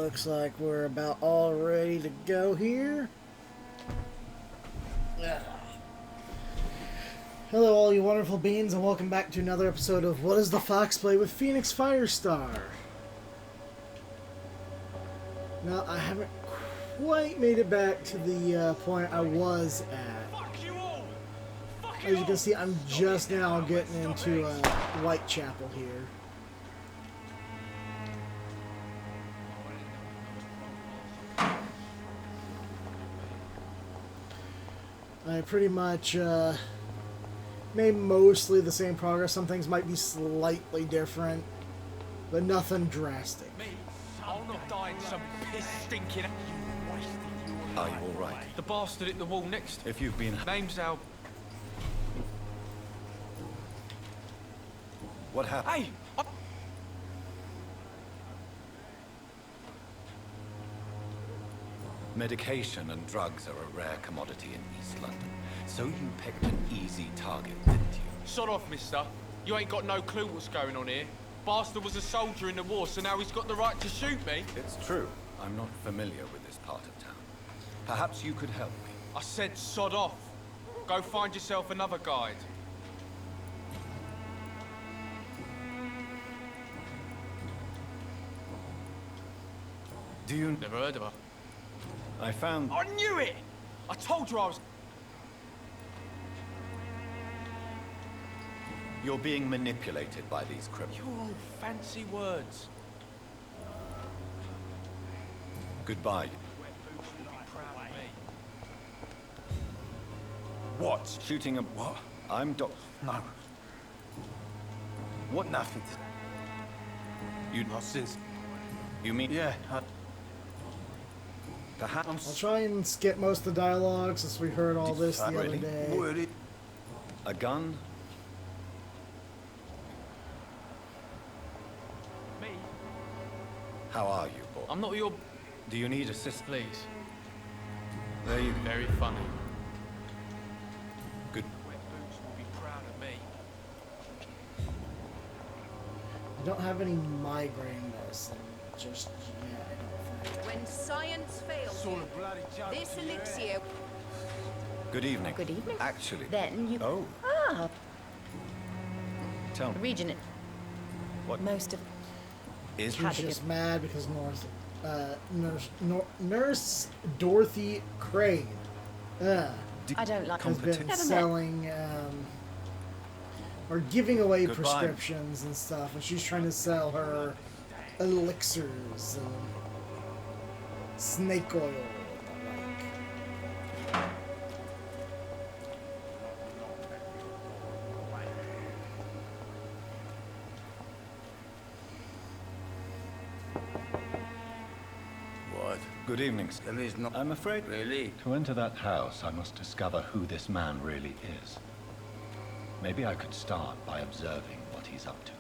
looks like we're about all ready to go here. Hello all you wonderful beings, and welcome back to another episode of What Does the Fox Play with Phoenix Firestar. Now, I haven't quite made it back to the point I was at. As you can see, I'm just now getting into Whitechapel here. I pretty much made mostly the same progress. Some things might be slightly different, but nothing drastic. I'll not die in some piss stinking. Are you all right? The bastard at the wall next. If you've been... Name's Al. What happened? Hey! Medication and drugs are a rare commodity in East London. So you picked an easy target, didn't you? Sod off, mister. You ain't got no clue what's going on here. Bastard was a soldier in the war, so now he's got the right to shoot me. It's true. I'm not familiar with this part of town. Perhaps you could help me. I said sod off. Go find yourself another guide. Do you... Never heard of her. I found... I knew it! I told you I was... You're being manipulated by these criminals. You're all fancy words. Goodbye. What? Shooting a... What? I'm Doc... No. What nothing? You... Not since... You mean... Yeah, Perhaps... I'll try and skip most of the dialogue since we heard all this the other Really? day. Would it? A gun? Me? How are you, boy? I'm not your... Do you need assistance? Please. There you... Very funny. Good... Wet boots will be proud of me. I don't have any migraine medicine just yet, I don't think. When science fails you, this elixir... Good evening. Good evening. Actually... Then you... Oh, Ah, tell me. region it. What Most of... is... She's just mad because Nurse Dorothy Crane I don't like... has been Never met. selling or giving away Goodbye. prescriptions and stuff, and she's trying to sell her elixirs and snake oil and the like. What? Good evening, sir. There is not... I'm afraid... Really? To enter that house, I must discover who this man really is. Maybe I could start by observing what he's up to.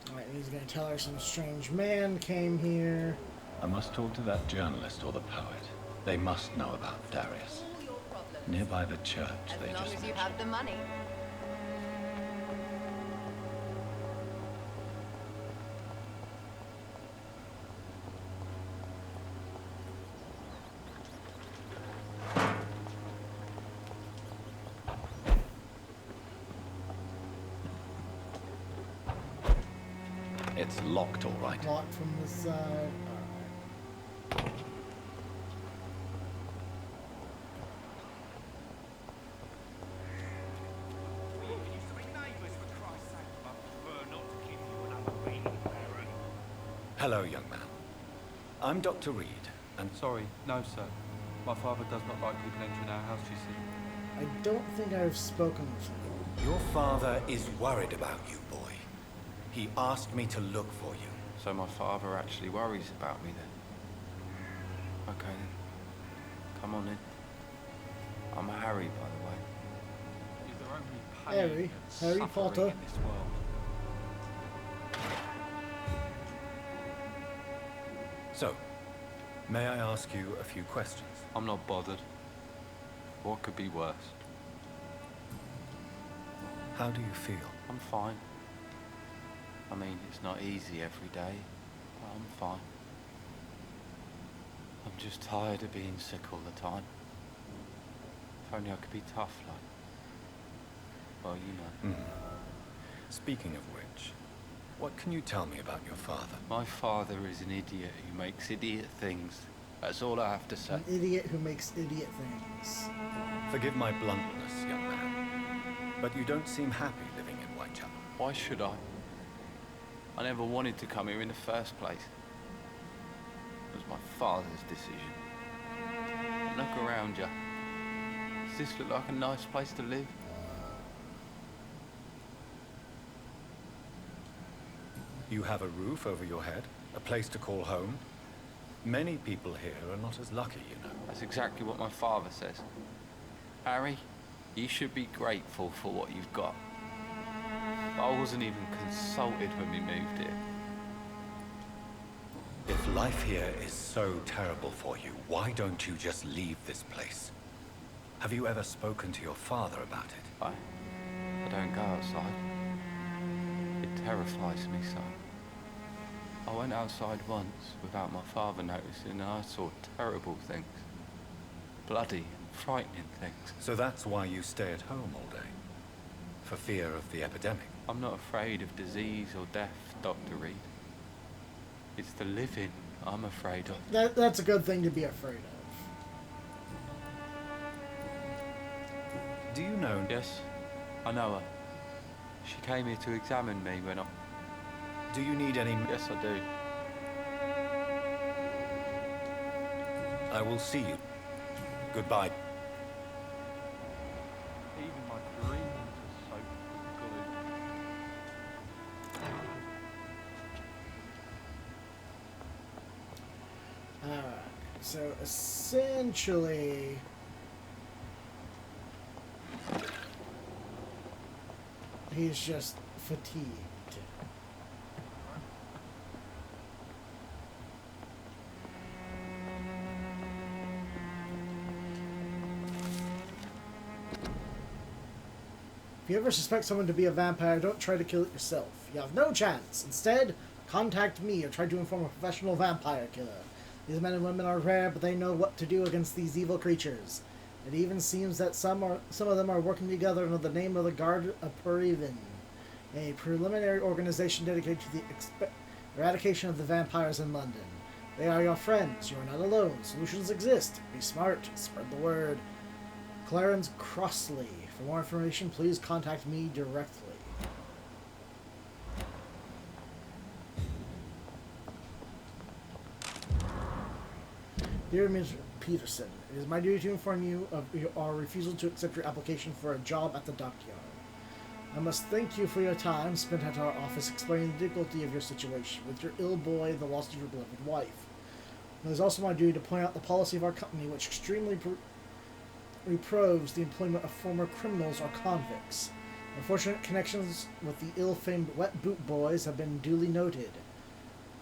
Alright, he's gonna tell her some strange man came here. I must talk to that journalist or the poet. They must know about Darius. all your problems. Nearby the church, they As long just as you mentioned. have the money. It's locked, all right. Locked from the side. Alright. Hello, young man. I'm Dr. Reed, and Sorry, no, sir. My father does not like people entering our house, you see. I don't think I've spoken with him. your father is worried about you, boy. He asked me to look for you. So my father actually worries about me then? Okay then. Come on in. I'm Harry, by the way. Is there only pain and Harry suffering Potter. in this world? So, may I ask you a few questions? I'm not bothered. What could be worse? How do you feel? I'm fine. I mean, it's not easy every day, but I'm fine. I'm just tired of being sick all the time. If only I could be tough, like... Well, you know. Speaking of which, what can you tell me about your father? My father is an idiot who makes idiot things. That's all I have to say. An idiot who makes idiot things. Forgive my bluntness, young man, but you don't seem happy living in Whitechapel. Why should I? I never wanted to come here in the first place. It was my father's decision. Look around you. Does this look like a nice place to live? You have a roof over your head, a place to call home. Many people here are not as lucky, you know. That's exactly what my father says. Harry, you should be grateful for what you've got. I wasn't even consulted when we moved here. If life here is so terrible for you, why don't you just leave this place? Have you ever spoken to your father about it? I don't go outside. It terrifies me so. I went outside once without my father noticing and I saw terrible things. Bloody and frightening things. So that's why you stay at home all day? For fear of the epidemic? I'm not afraid of disease or death, Dr. Reed. It's the living I'm afraid of. That's a good thing to be afraid of. Do you know... Yes, I know her. She came here to examine me when I... Do you need any... Yes, I do. I will see you. Goodbye. Even my dreams are so good. Alright, so essentially... he's just fatigued. If you ever suspect someone to be a vampire, don't try to kill it yourself. You have no chance. Instead, contact me or try to inform a professional vampire killer. These men and women are rare, but they know what to do against these evil creatures. It even seems that some of them are working together under the name of the Guard of Perivin, a preliminary organization dedicated to the eradication of the vampires in London. They are your friends. You are not alone. Solutions exist. Be smart. Spread the word. Clarence Crossley. For more information, please contact me directly. Dear Mr. Peterson, it is my duty to inform you of our refusal to accept your application for a job at the dockyard. I must thank you for your time spent at our office explaining the difficulty of your situation with your ill boy, the loss of your beloved wife. It is also my duty to point out the policy of our company, which extremely reproves the employment of former criminals or convicts. Unfortunate connections with the ill-famed Wet Boot Boys have been duly noted.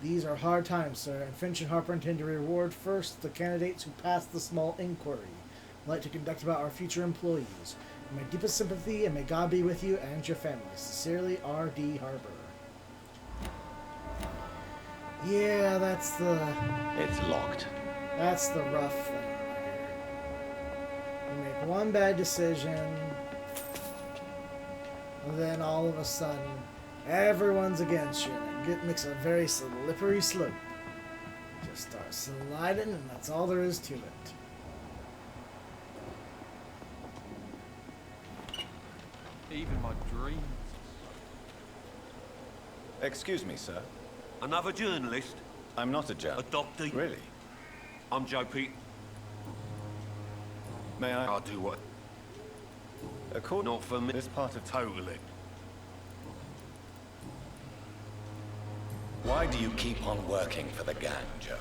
These are hard times, sir, and Finch and Harper intend to reward first the candidates who pass the small inquiry I'd like to conduct about our future employees. My deepest sympathy, and may God be with you and your family. Sincerely, R.D. Harper. Yeah, that's the... It's locked. That's the rough thing. You make one bad decision, and then all of a sudden, everyone's against you. It makes a very slippery slope. Just start sliding, and that's all there is to it. Even my dreams. Excuse me, sir. Another journalist? I'm not a A journalist. doctor? Really? I'm Joe Pete. May I? I'll do what? According Not for me. this part of Totally. Why do you keep on working for the gang, Joe?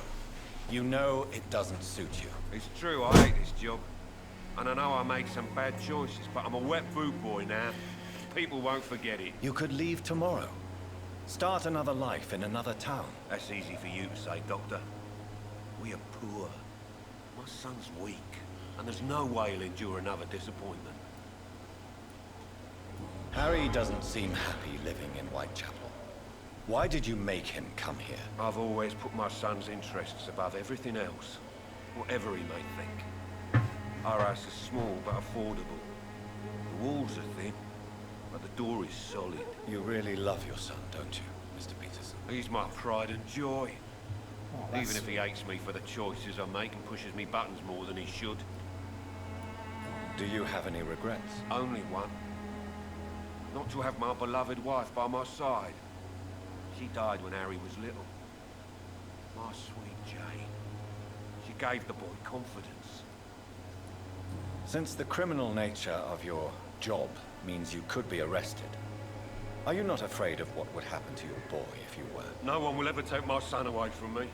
You know it doesn't suit you. It's true, I hate this job. And I know I made some bad choices, but I'm a wet boot boy now. People won't forget it. You could leave tomorrow. Start another life in another town. That's easy for you to say, Doctor. We are poor. My son's weak, and there's no way he'll endure another disappointment. Harry doesn't seem happy living in Whitechapel. Why did you make him come here? I've always put my son's interests above everything else, whatever he may think. Our house is small but affordable. The walls are thin, but the door is solid. You really love your son, don't you, Mr. Peterson? He's my pride and joy. Oh, that's Even if he hates me for the choices I make and pushes me buttons more than he should. Do you have any regrets? Only one. Not to have my beloved wife by my side. She died when Harry was little. My sweet Jane. She gave the boy confidence. Since the criminal nature of your job means you could be arrested, are you not afraid of what would happen to your boy if you were? No one will ever take my son away from me.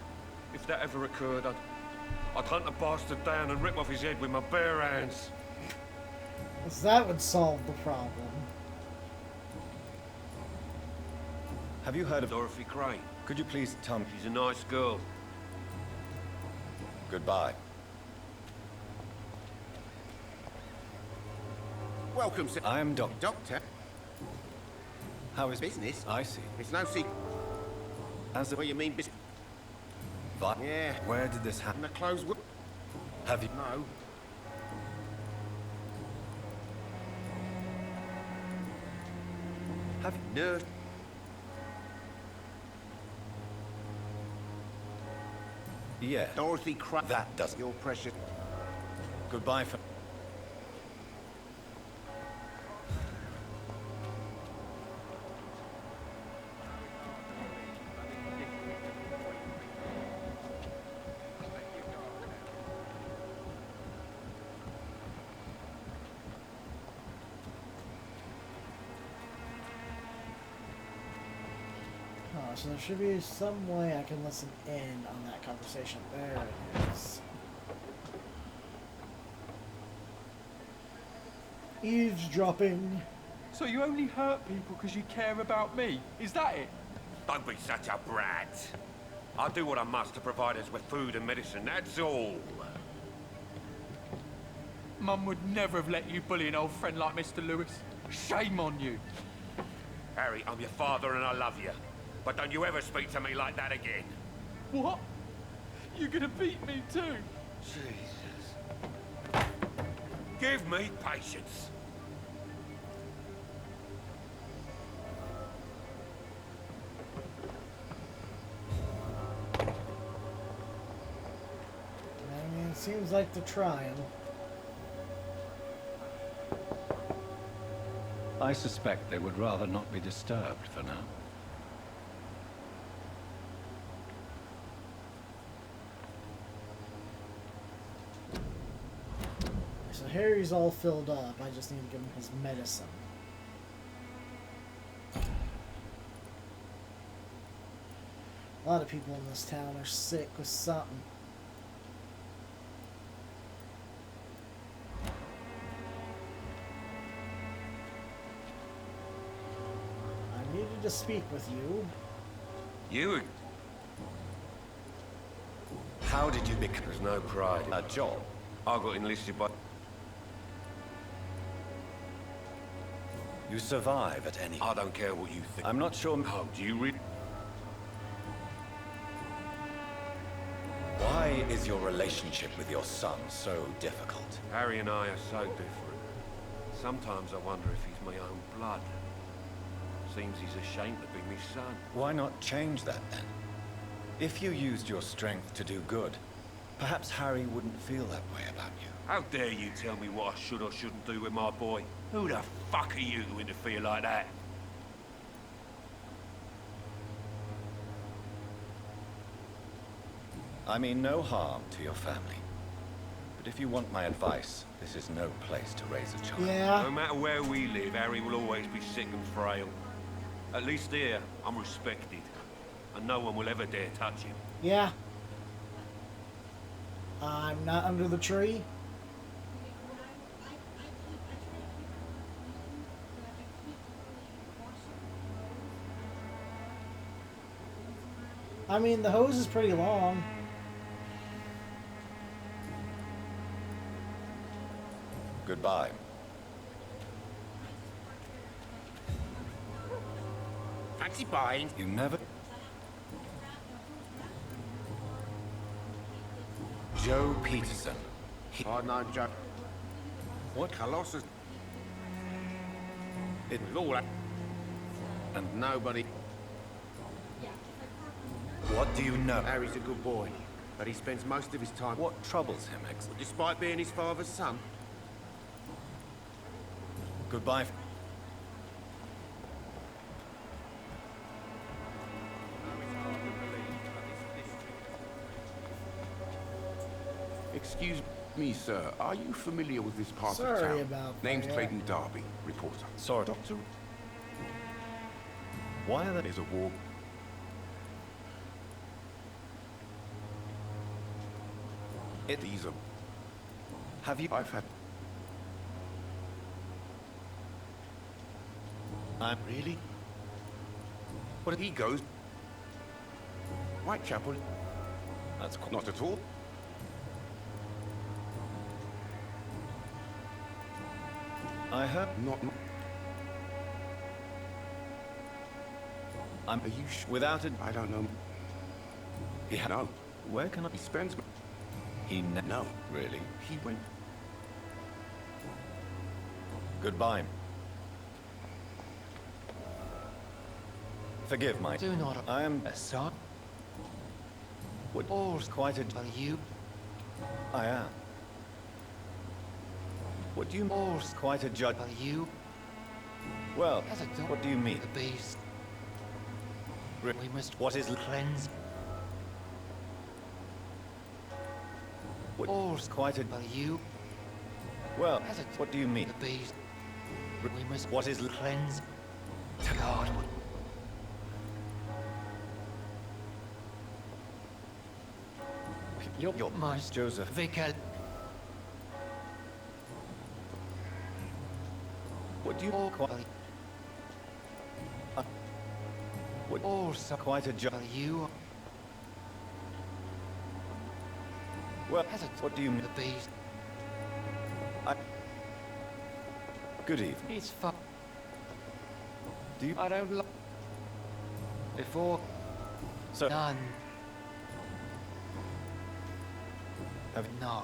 If that ever occurred, I'd hunt the bastard down and rip off his head with my bare hands. That would solve the problem. Have you heard of... Dorothy Crane. Could you please tell me... She's a nice girl. Goodbye. Welcome, sir. I am Doctor. Doctor. How is Business? I see. It's no secret. As a... What you mean, business? But Yeah. where did this happen? And the clothes would... Have you... No. Have you... Nurse. Yeah. Dorothy Crane. That doesn't... Your precious... Goodbye for... Oh, so there should be some way I can listen in on that conversation. There it is. Eavesdropping. So you only hurt people because you care about me? Is that it? Don't be such a brat. I'll do what I must to provide us with food and medicine, that's all. Mum would never have let you bully an old friend like Mr. Lewis. Shame on you. Harry, I'm your father and I love you. But don't you ever speak to me like that again. What? You're gonna beat me too? Jesus. Give me patience. I mean, it seems like they're trying. I suspect they would rather not be disturbed for now. So Harry's all filled up. I just need to give him his medicine. A lot of people in this town are sick with something. I needed to speak with you. You? How did you become There's no pride. a job? I got enlisted by... You survive at any... I don't care what you think. I'm not sure... Oh, do you really? Why is your relationship with your son so difficult? Harry and I are so different. Sometimes I wonder if he's my own blood. Seems he's ashamed to be my son. Why not change that then? If you used your strength to do good, perhaps Harry wouldn't feel that way about you. How dare you tell me what I should or shouldn't do with my boy? Who the fuck are you to interfere like that? I mean no harm to your family. But if you want my advice, this is no place to raise a child. No Yeah. matter where we live, Harry will always be sick and frail. At least here, I'm respected. And no one will ever dare touch him. Yeah. I'm not under the tree. I mean, the hose is pretty long. Goodbye. Fancy buying? You never... Joe Peterson. Oh, no, Joe. What? Colossus. It... With all that. And nobody. What do you know? Harry's a good boy, but he spends most of his time. What troubles him, exactly? Despite being his father's son. Goodbye. Excuse me, sir. Are you familiar with this part Sorry of town? about that, Name's yeah. Clayton Darby, reporter. Sorry. Doctor, Why are there... there's a war. These are... Have you... I've had... I'm... Really? What he goes... Whitechapel? That's quite... Not at all. I heard... Not... I'm... Are you sure? Without it... I don't know. Yeah. No. Where can I... He spends... He No. Really? He went... Goodbye. Forgive my... Do not... I am... A son? Would... All's Quite a... Are you? I am. What do you... All's Quite a judge... Are you? Well, As a dog. what do you mean? The beast. Re- We must... What is... Cleanse. What... All's Quite a... Are you? Well, As a... what do you mean? The beast. We must... What is... Cleanse. God. Your... Must... Joseph... Vicar. What do you... All... Quite... What... Also... Quite a judge... Are you? Well, As a... what do you mean? The beast. Good evening. It's fu... Do you... I don't like... Before... So... None. Have... No.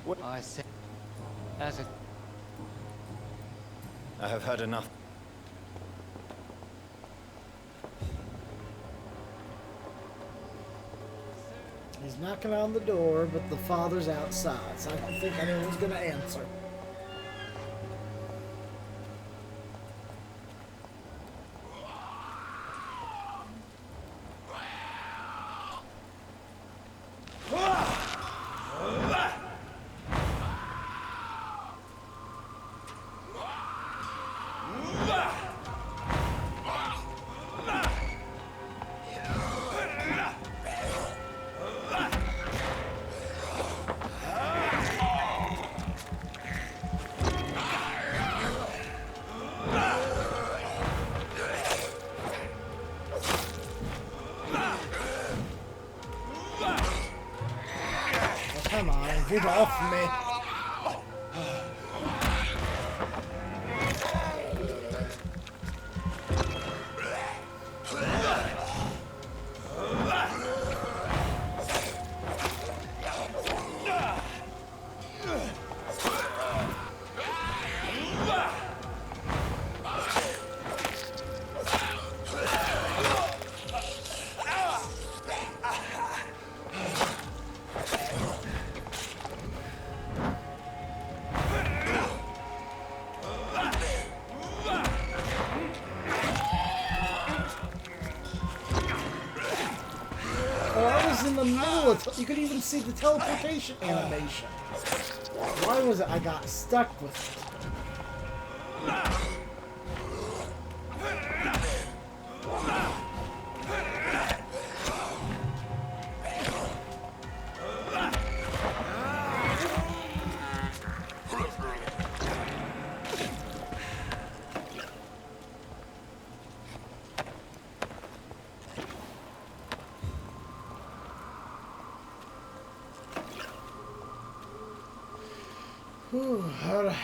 What... I said... As a... I have heard enough. He's knocking on the door, but the father's outside, so I don't think anyone's gonna answer. Come on, get off me. In the middle of you could even see the teleportation animation. Why was it I got stuck with it? Whew, alright.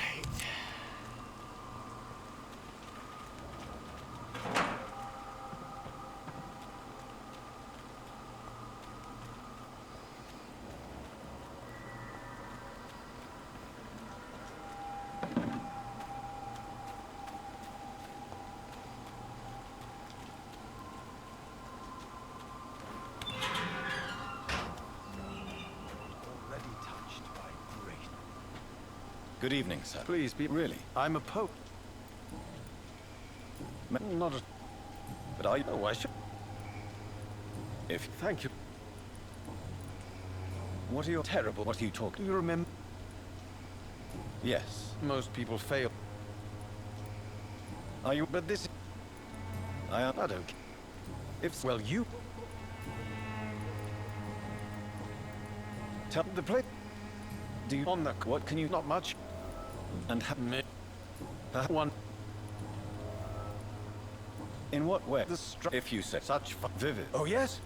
Good evening, sir. Please be really. I'm a pope. Not a... But I know I should... If... Thank you. What are you... Terrible. What are you talking... Do you remember? Yes. Most people fail. Are you... But this... I don't... If... Well, you... Tell the play... Do you... On the... What can you... Not much... And have me... one... In what way? If you say such vivid... Oh, yes?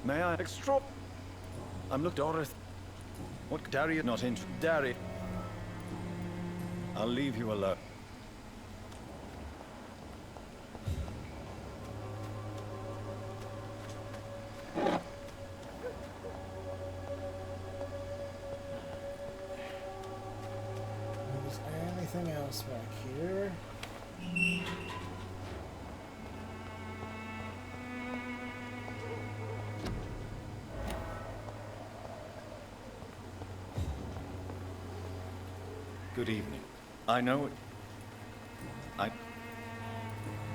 May I extra... I'm look Dorothy. What Darius not in Darius. I'll leave you alone. Is there anything else back here? Good evening. I know it. I...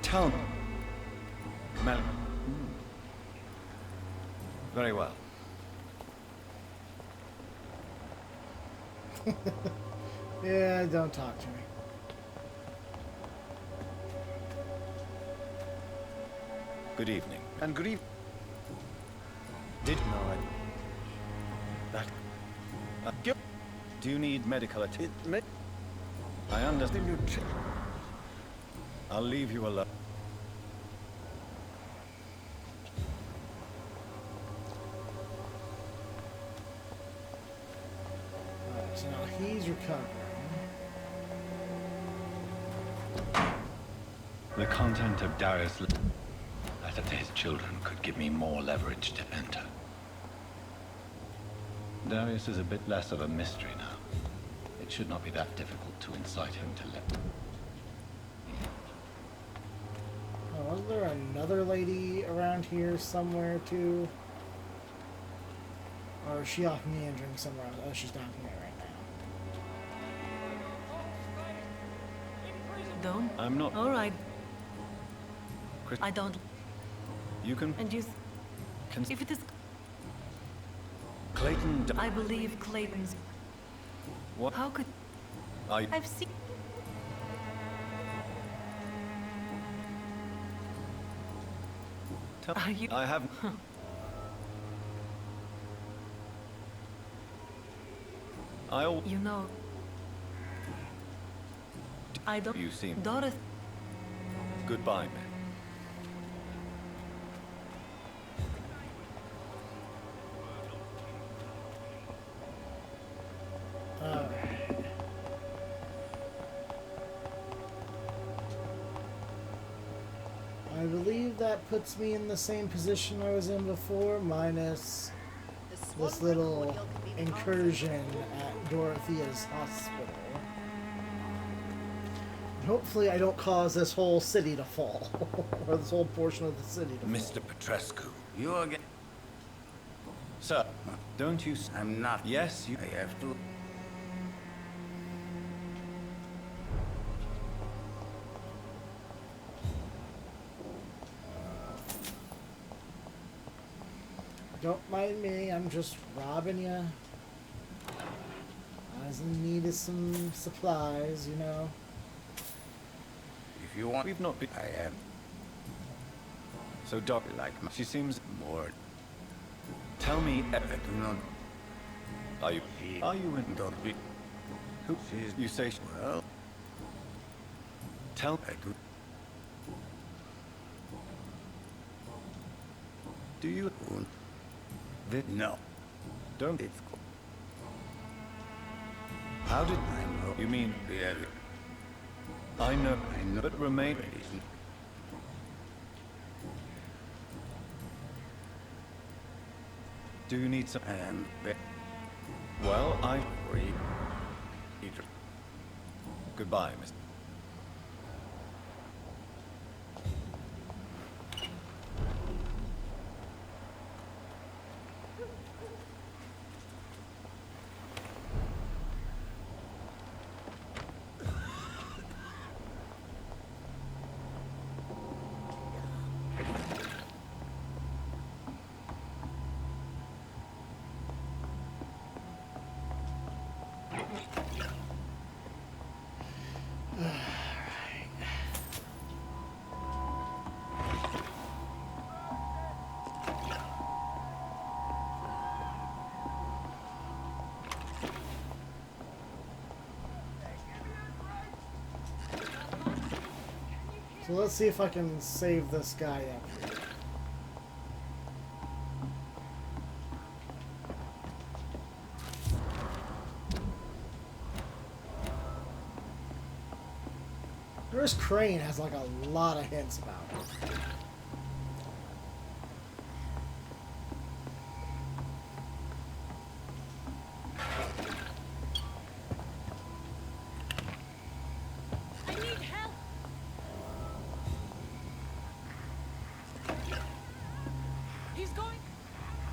Tell me. Mel... Very well. Yeah, don't talk to me. Good evening. And good evening. Did know I... That... Do you need medical attention? I understand. I'll leave you alone. Alright, so now he's recovering. The content of Darius' letter to his children could give me more leverage to enter. Darius is a bit less of a mystery now. It should not be that difficult to incite him to let... Oh, wasn't there another lady around here somewhere too? Or is she off meandering somewhere else? Oh, she's down here right now. Don't. I'm not... All right. Chris... I don't. You can... And you... Can... If it is... Clayton... I believe Clayton's... What? How could... I've seen... Are you... I haven't... I'll... You know... I don't... You seem... Dorothy... Goodbye, man. I believe that puts me in the same position I was in before, minus this little incursion at Dorothea's hospital. And hopefully I don't cause this whole city to fall, or this whole portion of the city to fall. Mr. Petrescu, you again. Sir, don't you... I'm not... Yes, you... I have to... Don't mind me, I'm just robbing you. I was in need of some supplies, you know. If you want... We've not been... I am. So, Doc, like... She seems... More... Tell me... I do not... Are you... Are you in... Don't be... Who... You say... Well... Tell... I do... Do you... No. Don't... It's... How did you mean? Yeah. I know, but remain. Do you need some? Well, I. Goodbye, Mr. So let's see if I can save this guy up here. This Crane has like a lot of hints about it.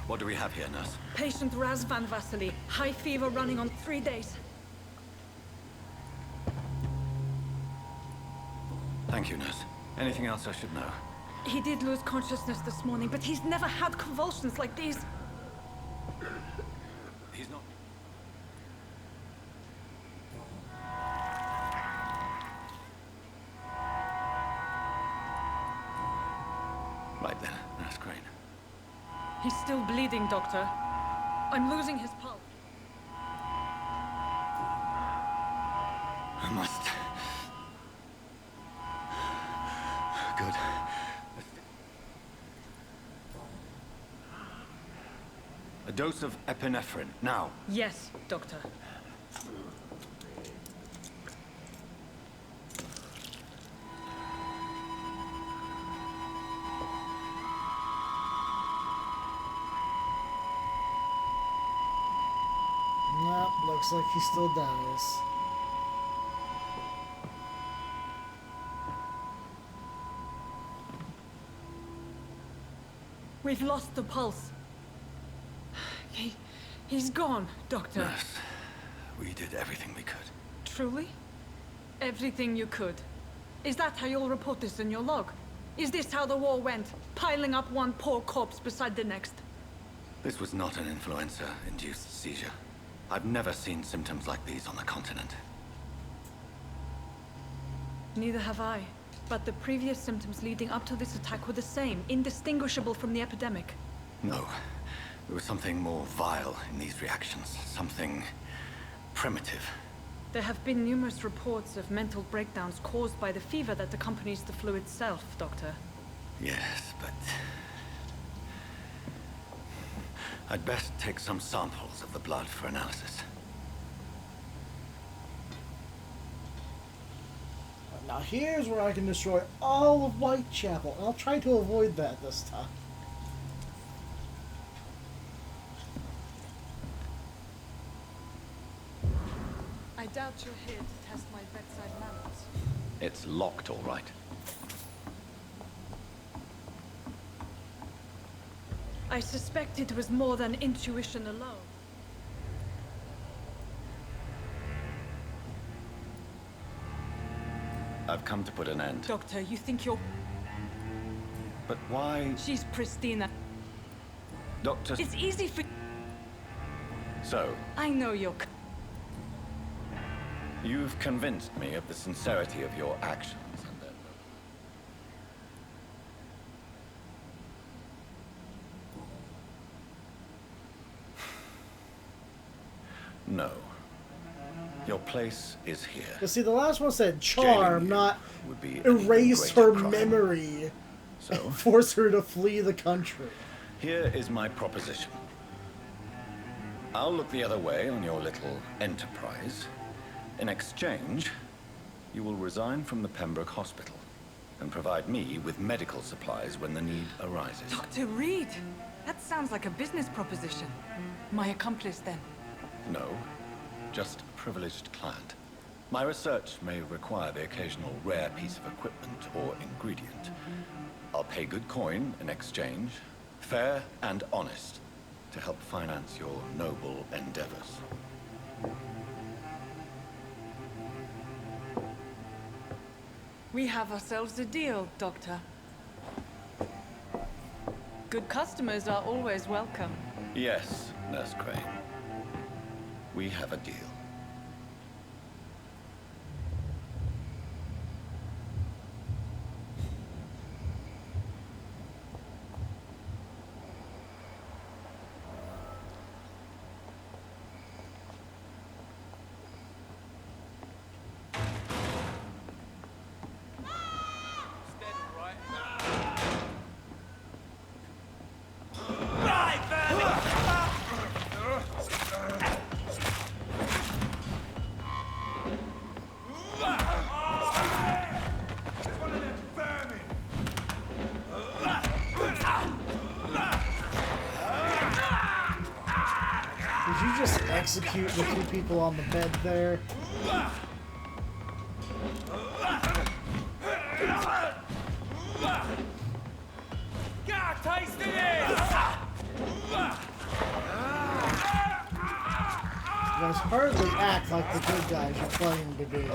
What do we have here, nurse? Patient Raz Van Vasily. High fever running on 3 days. Thank you, nurse. Anything else I should know? He did lose consciousness this morning, but he's never had convulsions like these. He's not... Right then, Nurse Crane. He's still bleeding, Doctor. I'm losing his pulse. I must... Good. A dose of epinephrine, now. Yes, Doctor. Nope, looks like he still does. We've lost the pulse. He's gone, Doctor. Nurse, we did everything we could. Truly? Everything you could. Is that how you'll report this in your log? Is this how the war went? Piling up one poor corpse beside the next? This was not an influenza-induced seizure. I've never seen symptoms like these on the continent. Neither have I. But the previous symptoms leading up to this attack were the same, indistinguishable from the epidemic. No. There was something more vile in these reactions. Something primitive. There have been numerous reports of mental breakdowns caused by the fever that accompanies the flu itself, Doctor. Yes, but... I'd best take some samples of the blood for analysis. Now here's where I can destroy all of Whitechapel, and I'll try to avoid that this time. I doubt you're here to test my bedside manners. It's locked, all right. I suspect it was more than intuition alone. I've come to put an end. Doctor, you think you're... But why... She's Pristina. Doctor... It's easy for... So... I know you're... You've convinced me of the sincerity of your actions, and then... No. Your place is here. You see, the last one said charm, not would be erase her crime. memory So, and force her to flee the country. here is my proposition. I'll look the other way on your little enterprise, In exchange, you will resign from the Pembroke Hospital and provide me with medical supplies when the need arises. Dr. Reed! That sounds like a business proposition. My accomplice, then? No, just a privileged client. My research may require the occasional rare piece of equipment or ingredient. I'll pay good coin in exchange, fair and honest, to help finance your noble endeavors. We have ourselves a deal, Doctor. Good customers are always welcome. Yes, Nurse Crane. We have a deal. Did you just execute the two people on the bed there? Got a taste of this! You guys hardly act like the good guys you're claiming to be.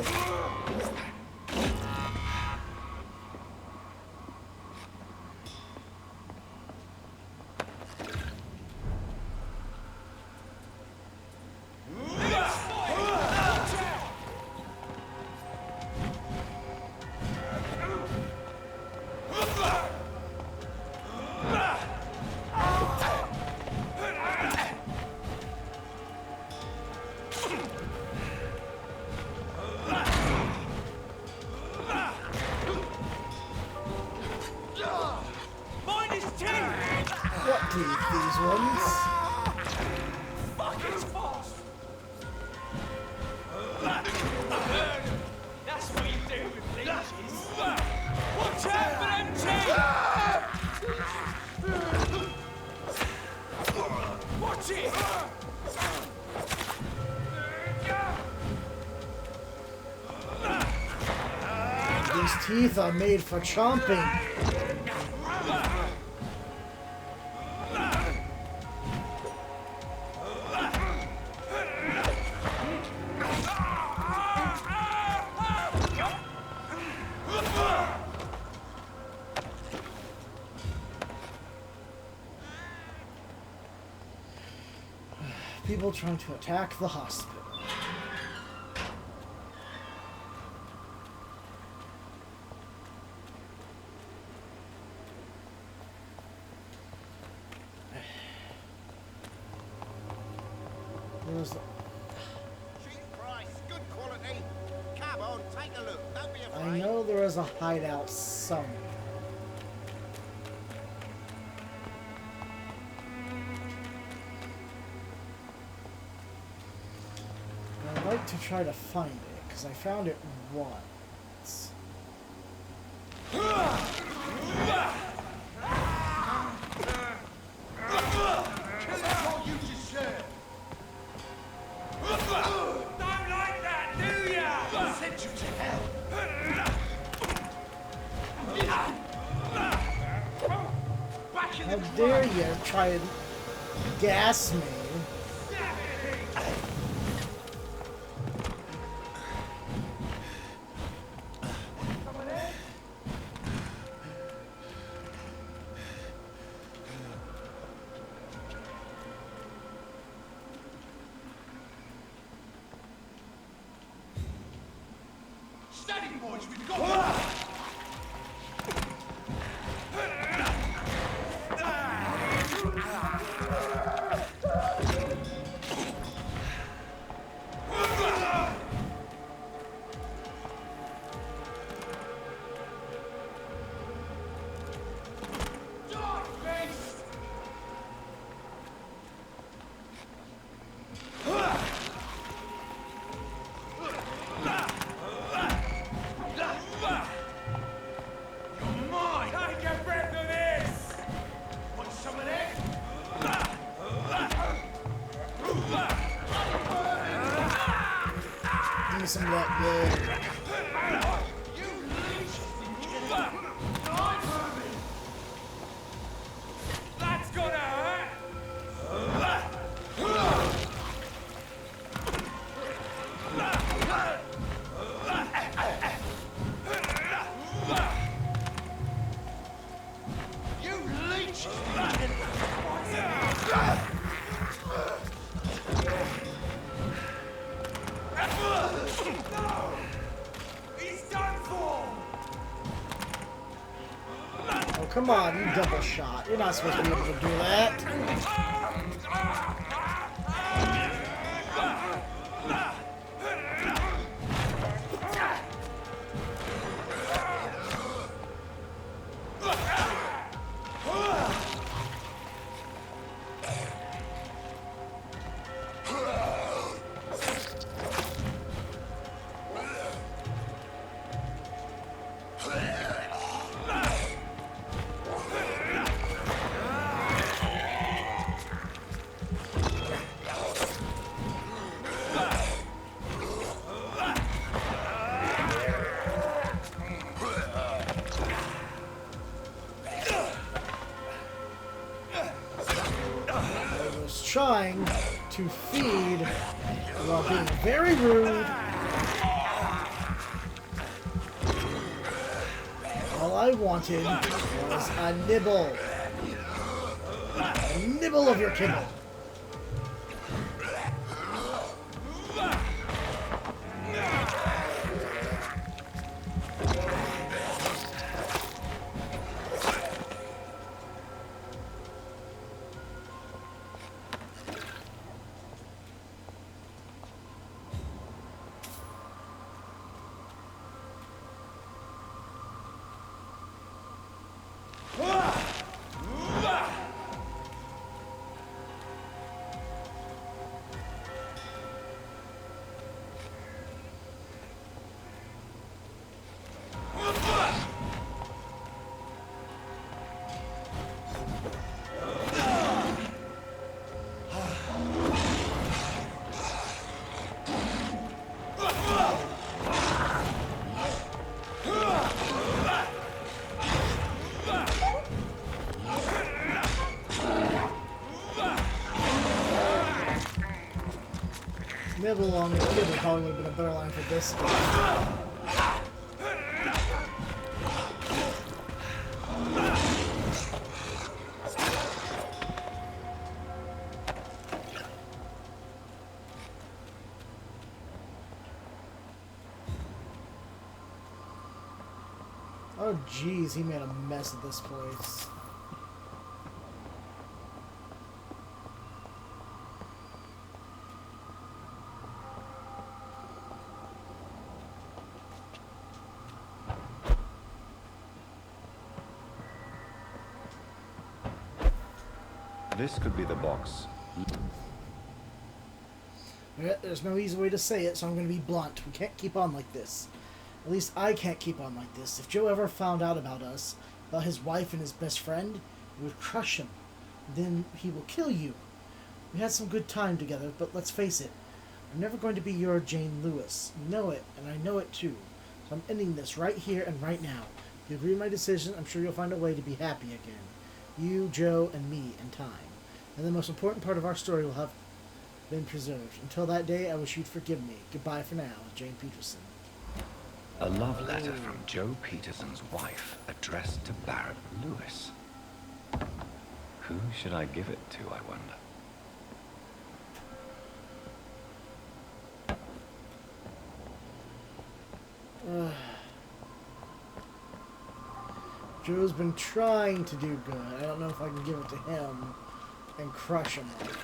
What teeth, these ones? Fuck, it's fast! That's what you do with leeches. Watch out for them teeth! Watch it! These teeth are made for chomping. People trying to attack the hospital. There's Cheap price, good quality. Come on, take a look. Don't be afraid. I know there is a hideout somewhere. I'd like to try to find it, because I found it once. Don't like that, do ya? Sent you to hell. How dare you try and gas me? Steady, boys, we've got come on, you double shot. You're not supposed to be able to do that. Trying to feed while being very rude. All I wanted was a nibble. A nibble of your kibble. Nibble on the kibble probably would have been a better line for this guy. Oh jeez, he made a mess of this place. This could be the box. There's no easy way to say it, so I'm going to be blunt. We can't keep on like this. At least I can't keep on like this. If Joe ever found out about us, about his wife and his best friend, we would crush him. Then he will kill you. We had some good time together, but let's face it, I'm never going to be your Jane Lewis. You know it, and I know it too. So I'm ending this right here and right now. If you agree with my decision, I'm sure you'll find a way to be happy again. You, Joe, and me in time. And the most important part of our story will have been preserved. Until that day, I wish you'd forgive me. Goodbye for now, Jane Peterson. A love letter from Joe Peterson's wife, addressed to Barrett Lewis. Who should I give it to, I wonder? Joe's been trying to do good. I don't know if I can give it to him and crush him like that.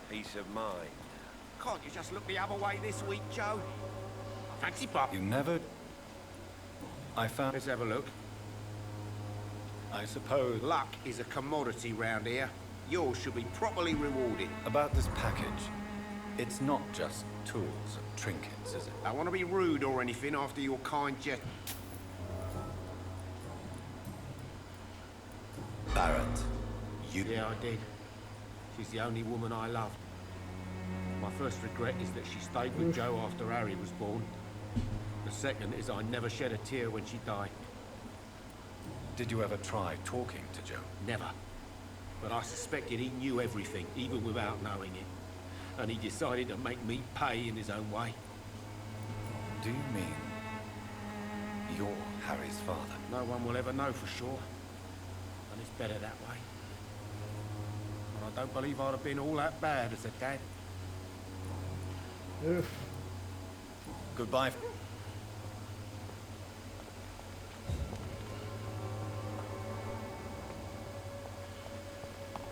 Peace of mind. Can't you just look the other way this week, Joe? Fancy pop. You never... I found... Let's have a look. I suppose... Luck is a commodity round here. Yours should be properly rewarded. About this package, it's not just tools and trinkets, is it? I want to be rude or anything after your kind gesture. Barrett, you... Yeah, I did. She's the only woman I loved. My first regret is that she stayed with Joe after Harry was born. The second is I never shed a tear when she died. Did you ever try talking to Joe? Never. But I suspected he knew everything, even without knowing it. And he decided to make me pay in his own way. Do you mean you're Harry's father? No one will ever know for sure. it's better that way. But I don't believe I'd have been all that bad as a dad. Oof. Goodbye.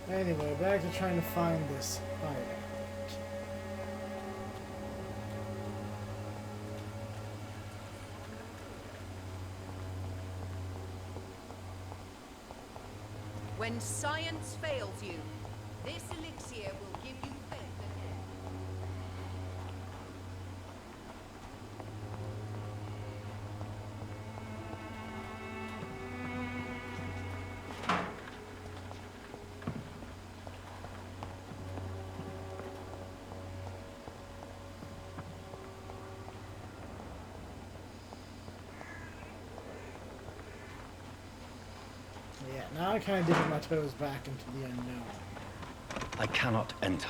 Anyway, back to trying to find this item. When science fails you, this elixir will give you faith again. Yeah, now I kind of dipping my toes back into the unknown. I cannot enter.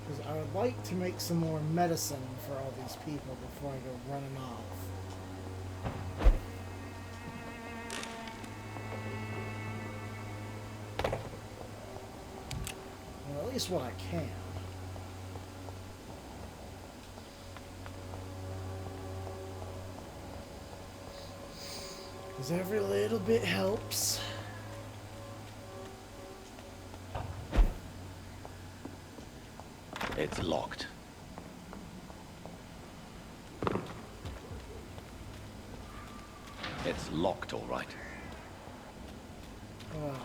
Because I would like to make some more medicine for all these people before I go running off. Well, at least what I can. Because every little bit helps. It's locked. It's locked, all right. Ugh.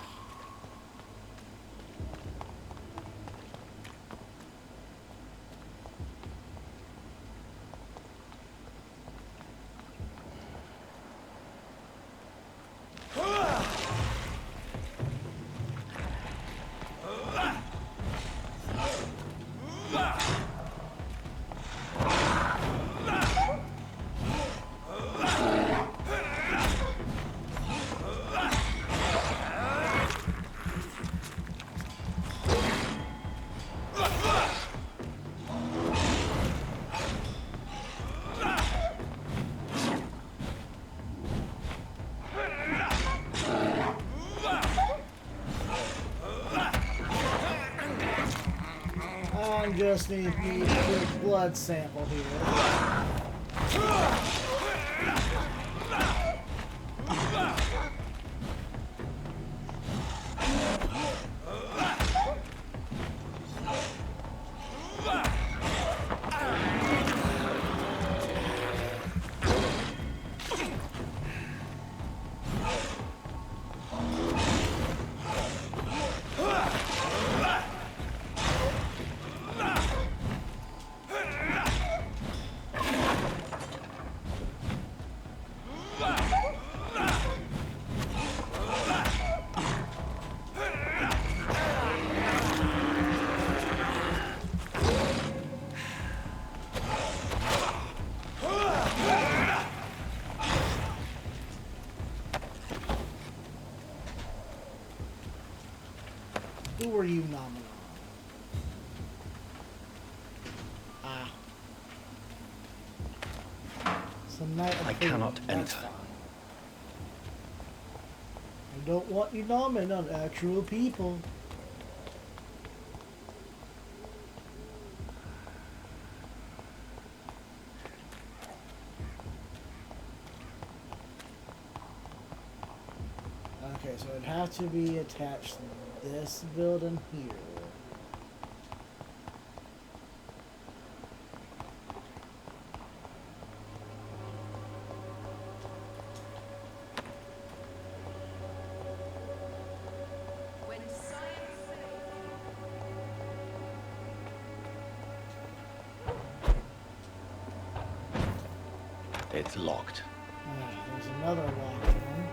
I just need a quick blood sample here. Who were you nominating? Ah. Some night of I food, cannot that's enter. fine. I don't want you nominating on actual people. Okay, so it'd have to be attached to this building here. When science fails you, It's locked. There's another locked one.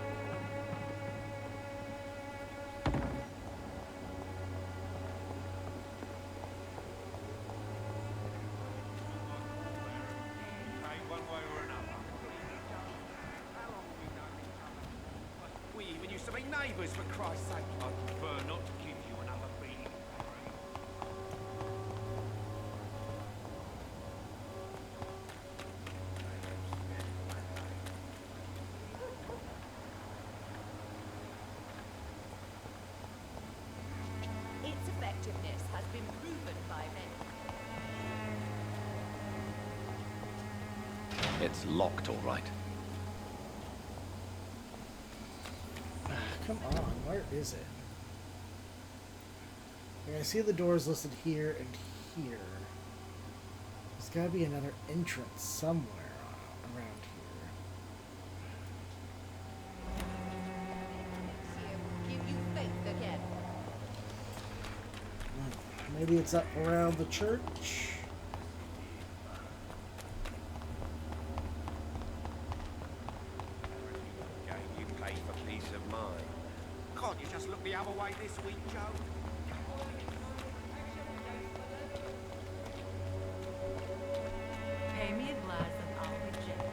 We even used to be neighbours, for Christ's sake. I'd prefer not to give you another beating. Its effectiveness has been proven by many. It's locked, all right. Come on, where is it? I see the doors listed here and here. There's got to be another entrance somewhere around here. Elixir will give you faith again. Maybe it's up around the church. Game you pay for peace of mind. Can't you just look the other way this week, Joe? Pay me a glass and I'll reject.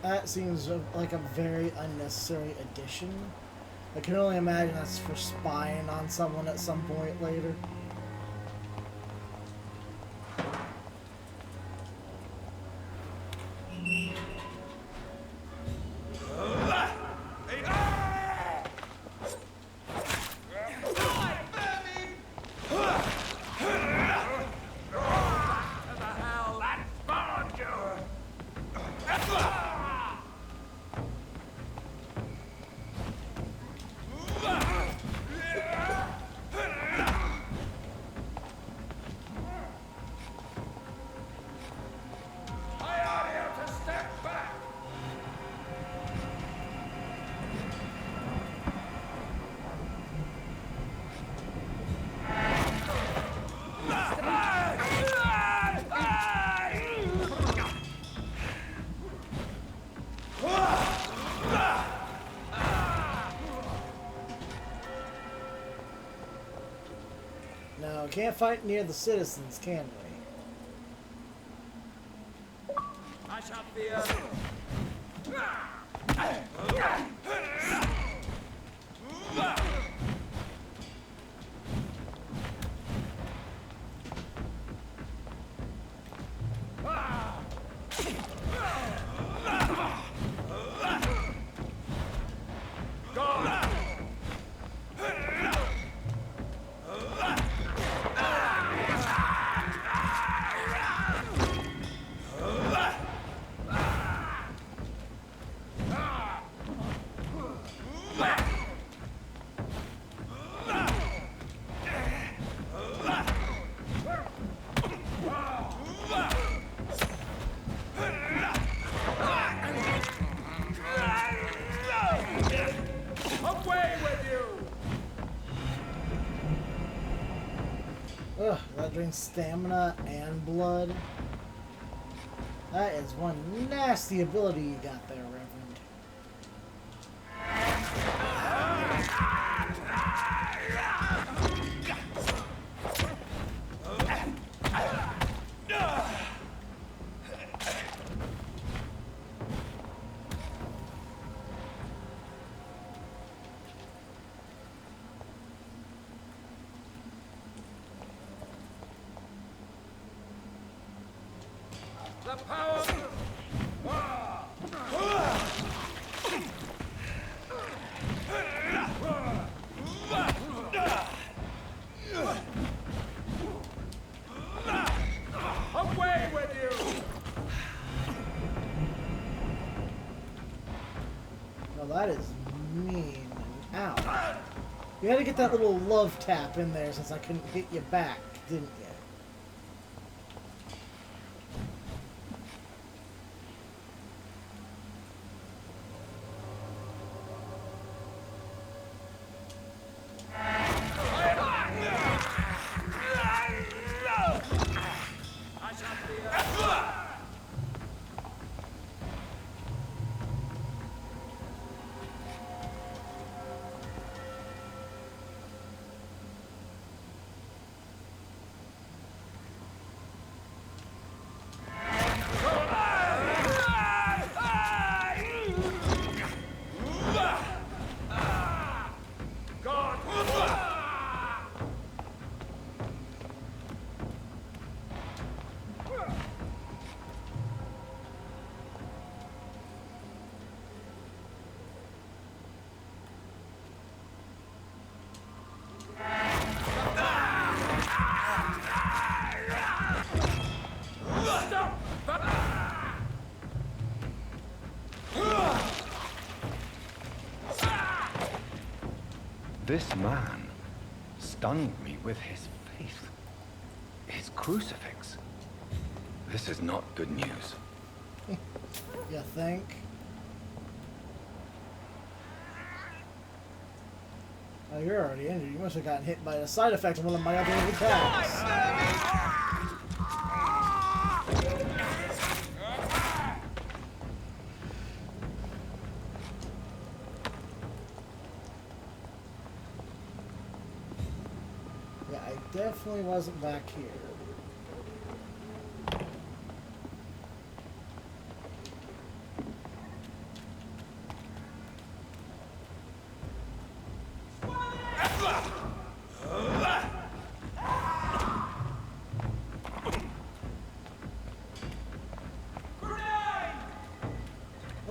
That seems like a very unnecessary addition. I can only imagine that's for spying on someone at some point later. No, can't fight near the citizens, can we? I shall fear. Ugh, that drains stamina and blood. That is one nasty ability you got there, Reverend. The power. Away with you! Well, that is mean. Ow. You had to get that little love tap in there since I couldn't hit you back, didn't you? This man stunned me with his faith. His crucifix. This is not good news. You think? Oh, you're already injured. You must have gotten hit by the side effect of one of my other attacks. Yeah, I definitely wasn't back here.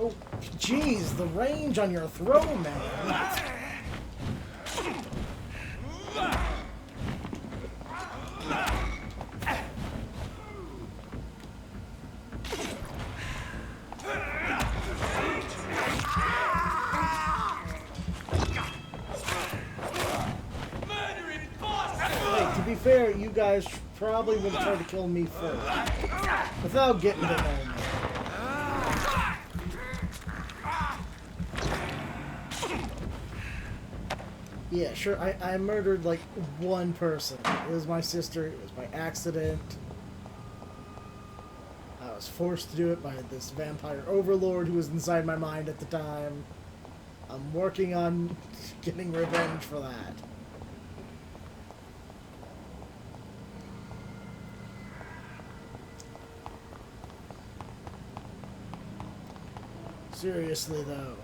Oh, jeez, the range on your throw, man. Hey, to be fair, you guys probably would have tried to kill me first, without getting to know me. Yeah, sure, I murdered, like, one person. It was my sister. It was by accident. I was forced to do it by this vampire overlord who was inside my mind at the time. I'm working on getting revenge for that. Seriously, though.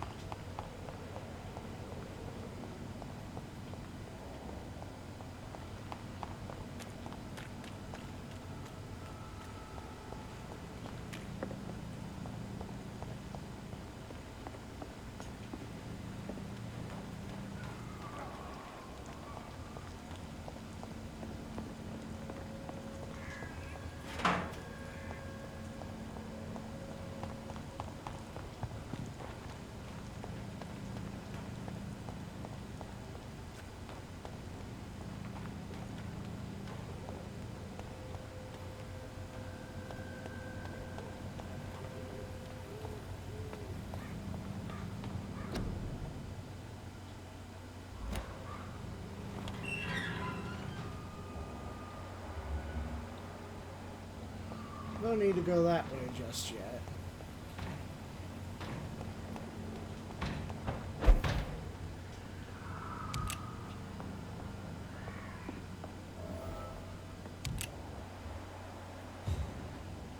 No need to go that way just yet.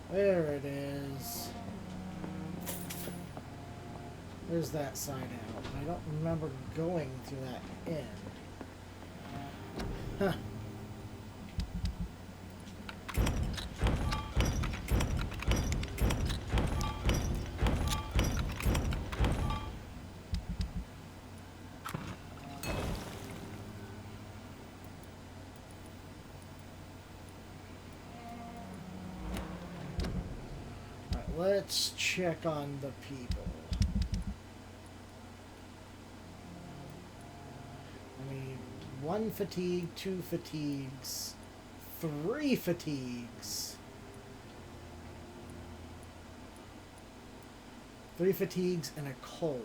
There it is. There's that side out. I don't remember going through that end. Huh. Let's check on the people. I mean, 1 fatigue, 2 fatigues, 3 fatigues. 3 fatigues and a cold.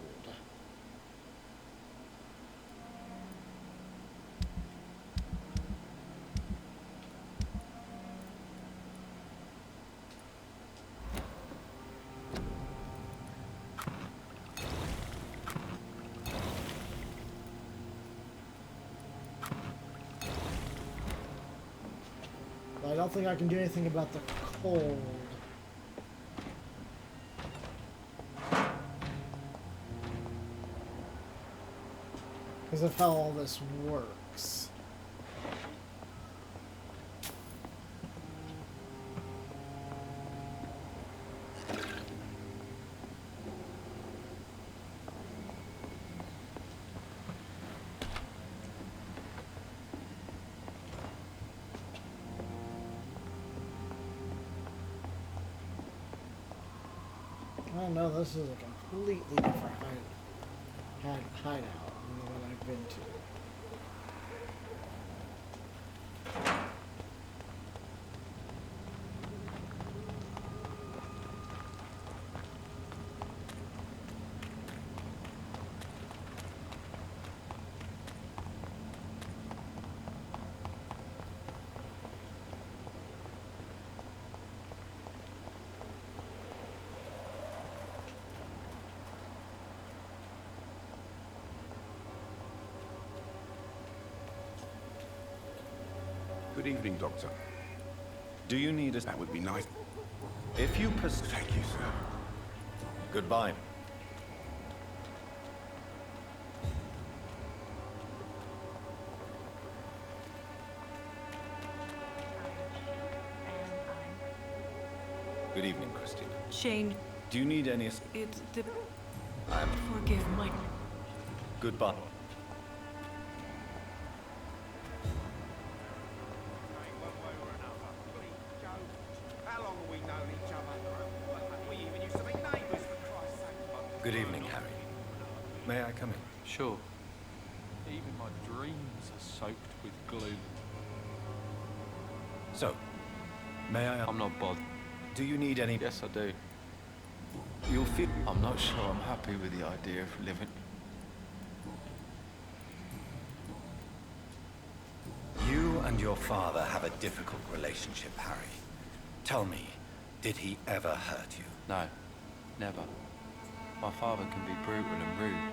I don't think I can do anything about the cold. Because of how all this works. Oh no, this is a completely different hideout than the one I've been to. Good evening, Doctor. Do you need us? That would be nice. If you Thank you, sir. Goodbye. Good evening, Christina. Shane, Do you need any it's the... I'm... Forgive my... Goodbye. How long have we known each other? We even used to be neighbours, for Christ's sake. Good evening, Harry. May I come in? Sure. Even my dreams are soaked with glue. So, may I... I'm not bothered. Do you need any... Yes, I do. You'll feel... I'm not sure I'm happy with the idea of living. You and your father have a difficult relationship, Harry. Tell me, did he ever hurt you? No, never. My father can be brutal and rude,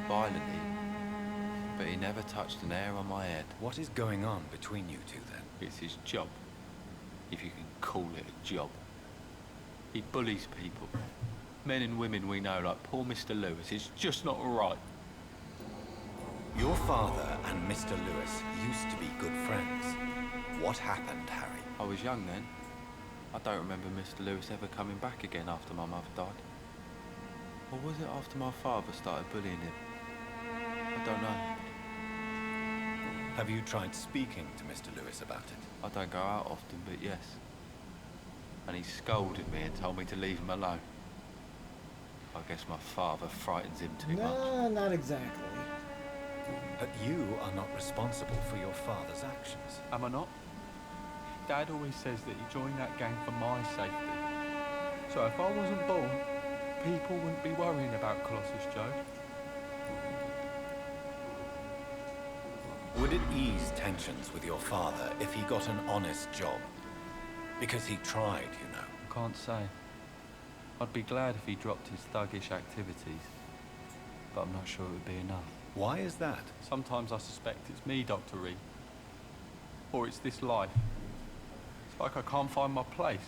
violently, but he never touched an hair on my head. What is going on between you two, then? It's his job, if you can call it a job. He bullies people. Men and women we know, like poor Mr. Lewis. It's just not right. Your father and Mr. Lewis used to be good friends. What happened, Harry? I was young then. I don't remember Mr. Lewis ever coming back again after my mother died. Or was it after my father started bullying him? I don't know. Have you tried speaking to Mr. Lewis about it? I don't go out often, but yes. And he scolded me and told me to leave him alone. I guess my father frightens him too much. No, not exactly. But you are not responsible for your father's actions. Am I not? Dad always says that he joined that gang for my safety. So if I wasn't born, people wouldn't be worrying about Colossus Joe. Would it ease tensions with your father if he got an honest job? Because he tried, you know. I can't say. I'd be glad if he dropped his thuggish activities, but I'm not sure it would be enough. Why is that? Sometimes I suspect it's me, Dr. Reed. Or it's this life. It's like I can't find my place.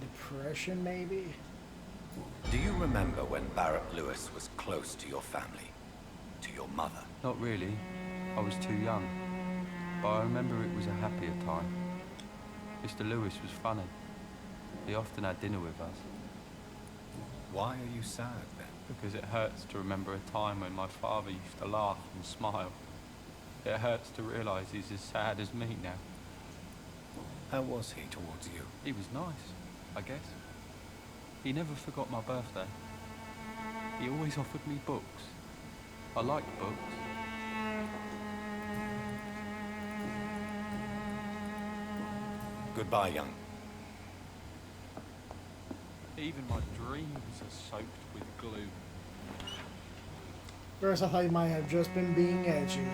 Depression, maybe? Do you remember when Barrett Lewis was close to your family? To your mother? Not really. I was too young. But I remember it was a happier time. Mr. Lewis was funny. He often had dinner with us. Why are you sad then? Because it hurts to remember a time when my father used to laugh and smile. It hurts to realise he's as sad as me now. How was he towards you? He was nice, I guess. He never forgot my birthday. He always offered me books. I liked books. Goodbye, young. Even my dreams are soaked with glue. First, I thought you might have just been being edgy.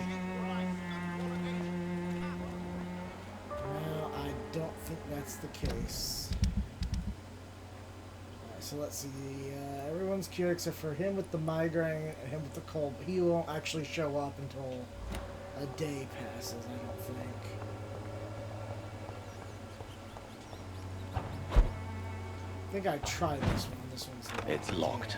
Well, I don't think that's the case. Alright, so let's see. Everyone's cured except for him with the migraine and him with the cold. But he won't actually show up until a day passes, I don't think. I think I tried this one. This one's locked. It's locked.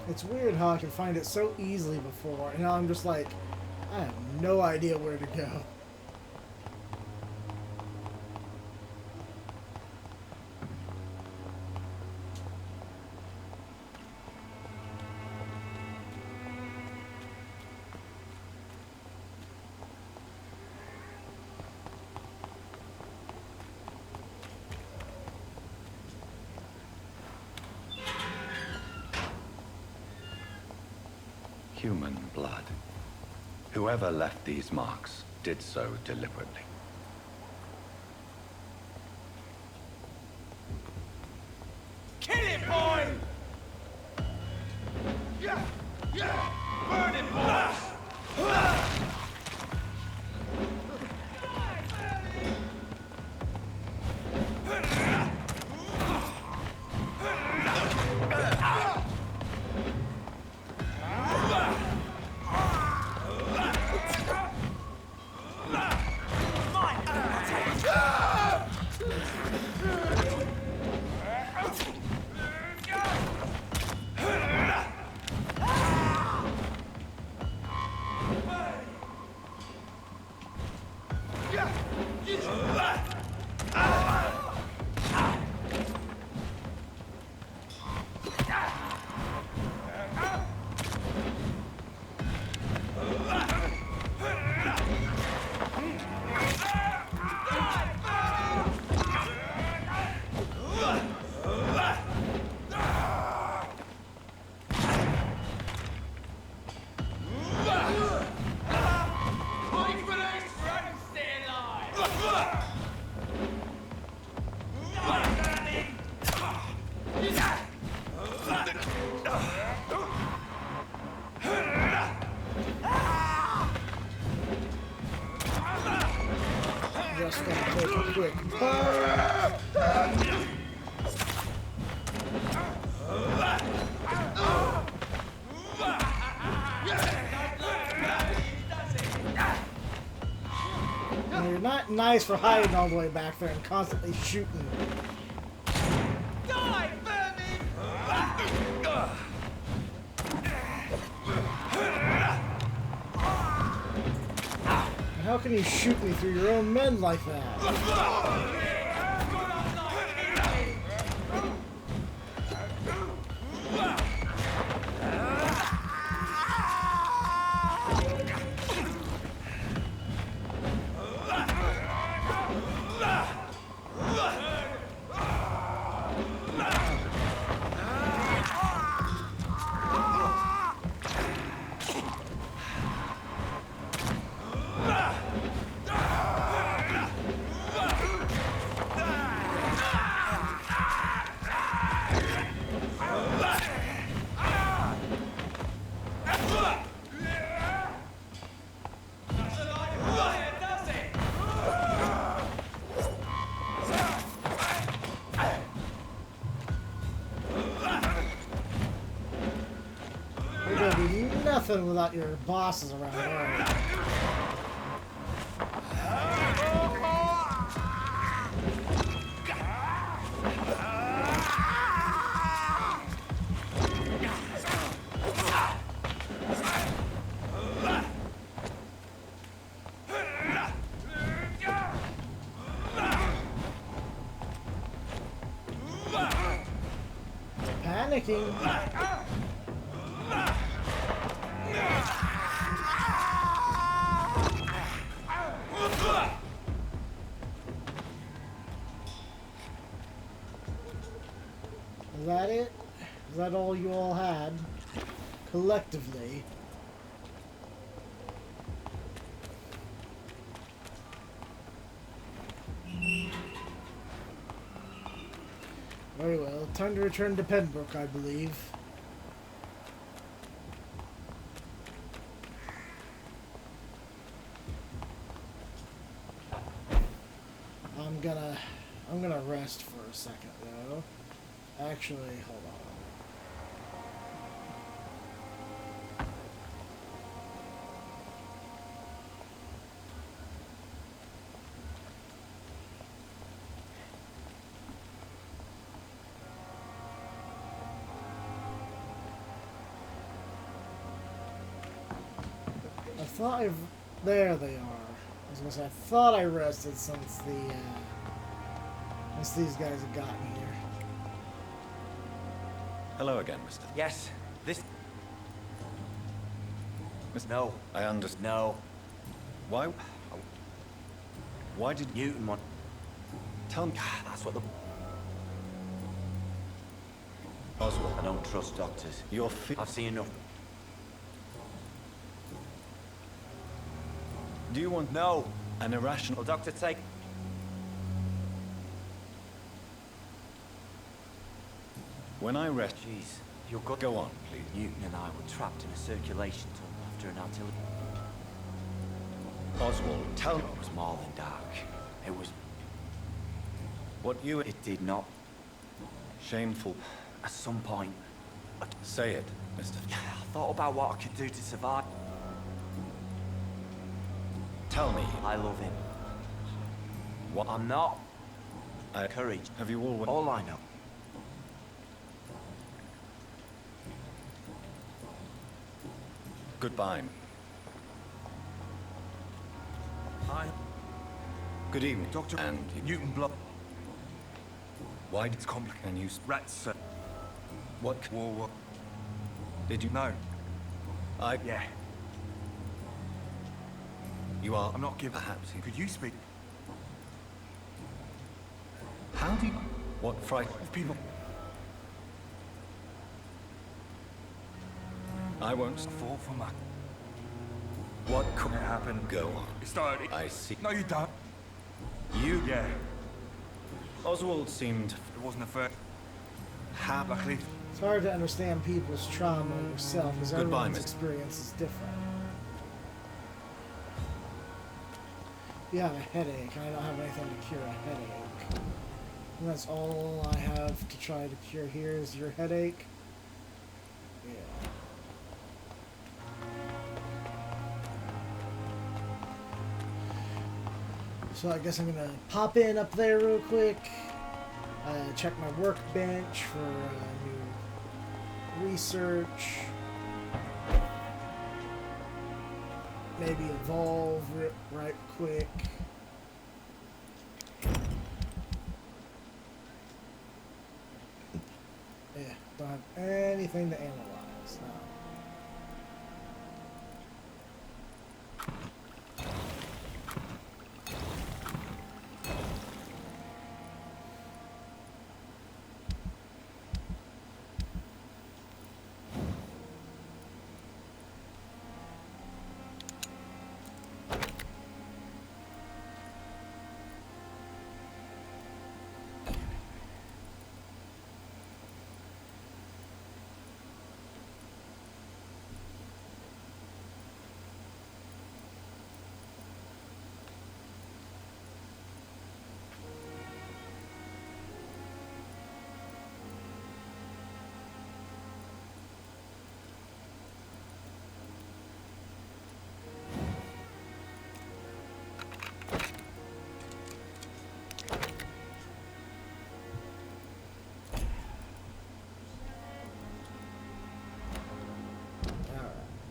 It's weird how I can find it so easily before, and now I'm just like, I have no idea where to go. Human blood. Whoever left these marks did so deliberately. Kill it, boy! Just gonna take a quick. You're not nice for hiding all the way back there and constantly shooting. Die, vermin! How can you shoot me through your own men like that? You're gonna be nothing without your bosses around, are you? Panicking. Is that it? Is that all you all had? Collectively? Very well. Time to return to Pembroke, I believe. I'm gonna rest for a second though. Actually, hold on. I thought there they are. I was gonna say I thought I rested since these guys have gotten here. Hello again, Mr. Yes, this... No. I understand. No. Why? Why did Newton want... Tell me. That's what the... Oswald, I don't trust doctors. Your I've seen enough. Do you want... No. An irrational... Well, doctor, take... When I rest... Jeez, you're good. Go on, please. Newton and I were trapped in a circulation tunnel after an artillery. Oswald, tell me. It was more than dark. It was... What you... It did not. Shameful. At some point, Say it, Mr. I thought about what I could do to survive. Tell me. I love him. What? I'm not. I... Courage. Have you always... All I know. Goodbye. Good evening, Dr. And Newton Blood. why did it's complicated? Can you... Rats, sir. What... War. Did you... No. Yeah. You are... I'm not giving... Perhaps you... Could you speak? How do you... What fright... Of people. I won't... Fought for my... What could... It happened. Go on. It started... I see. No, you don't. You... Yeah. Oswald seemed... It wasn't a fair... happy. Luckily... It's hard to understand people's trauma yourself because Goodbye, everyone's Miss. experience is different. You have a headache, and I don't have anything to cure a headache. And that's all I have to try to cure here is your headache. Yeah. So I guess I'm gonna pop in up there real quick. Check my workbench for new research. Maybe evolve it right quick. Yeah, don't have anything to analyze now.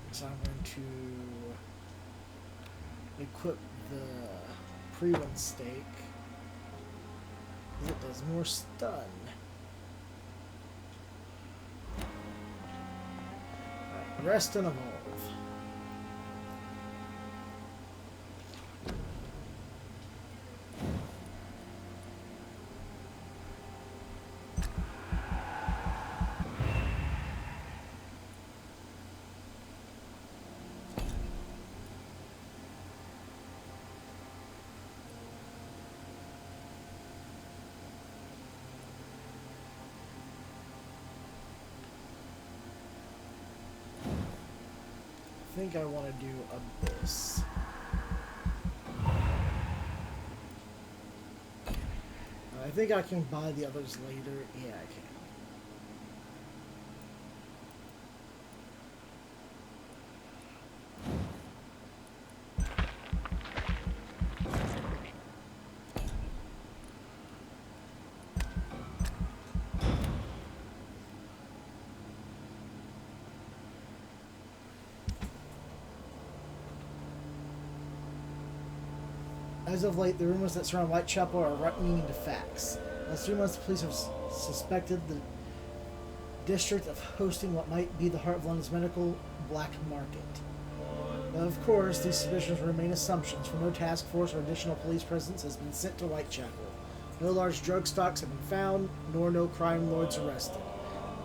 So I'm going to equip the Prewin stake. It does more stun. Alright, rest and evolve. I think I want to do Abyss. I think I can buy the others later. Yeah, I can. As of late, the rumors that surround Whitechapel are right-leaning to facts. Last 3 months, the police have suspected the district of hosting what might be the heart of London's medical black market. Of course, these suspicions remain assumptions, for no task force or additional police presence has been sent to Whitechapel. No large drug stocks have been found, nor no crime lords arrested.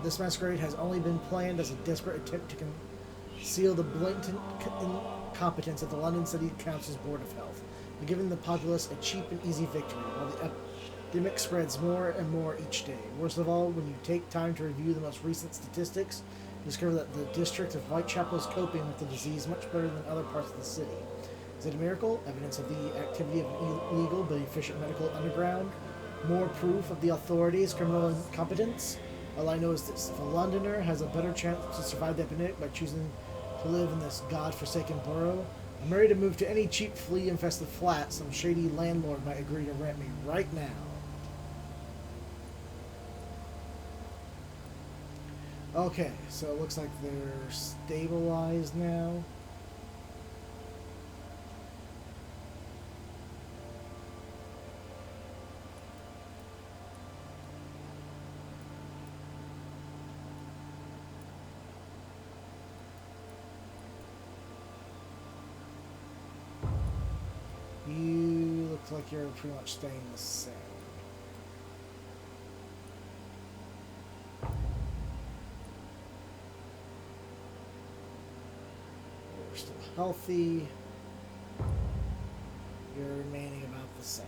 This masquerade has only been planned as a desperate attempt to conceal the blatant incompetence of the London City Council's Board of Health, and giving the populace a cheap and easy victory, while the epidemic spreads more and more each day. Worst of all, when you take time to review the most recent statistics, Discover that the district of Whitechapel is coping with the disease much better than other parts of the city. Is it a miracle? Evidence of the activity of an illegal but efficient medical underground? More proof of the authorities' criminal incompetence? All I know is this. If a Londoner has a better chance to survive the epidemic by choosing to live in this god-forsaken borough, I'm ready to move to any cheap flea-infested flat some shady landlord might agree to rent me right now. Okay, so it looks like they're stabilized now. You look like you're pretty much staying the same. You're still healthy. You're remaining about the same.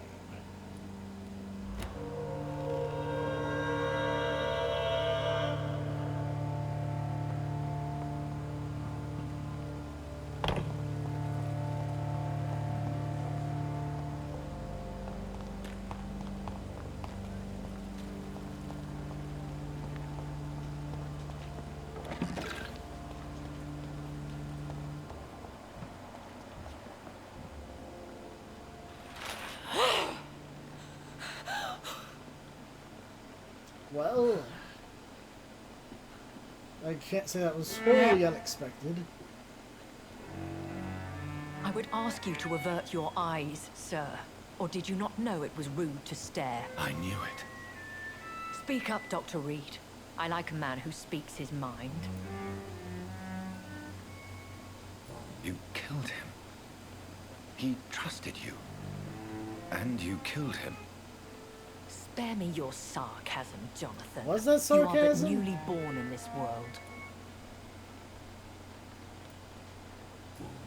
Well, I can't say that was wholly unexpected. I would ask you to avert your eyes, sir. Or did you not know it was rude to stare? I knew it. Speak up, Dr. Reed. I like a man who speaks his mind. You killed him. He trusted you. And you killed him. Spare me your sarcasm, Jonathan. Was that sarcasm? You are but newly born in this world.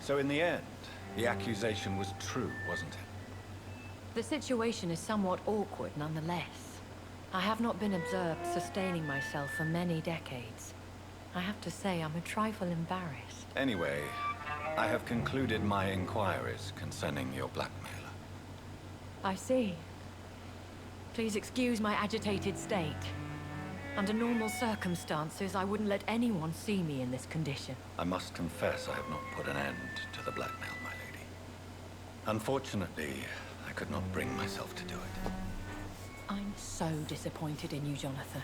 So in the end, the accusation was true, wasn't it? The situation is somewhat awkward nonetheless. I have not been observed sustaining myself for many decades. I have to say I'm a trifle embarrassed. Anyway, I have concluded my inquiries concerning your blackmailer. I see. Please excuse my agitated state. Under normal circumstances, I wouldn't let anyone see me in this condition. I must confess I have not put an end to the blackmail, my lady. Unfortunately, I could not bring myself to do it. I'm so disappointed in you, Jonathan.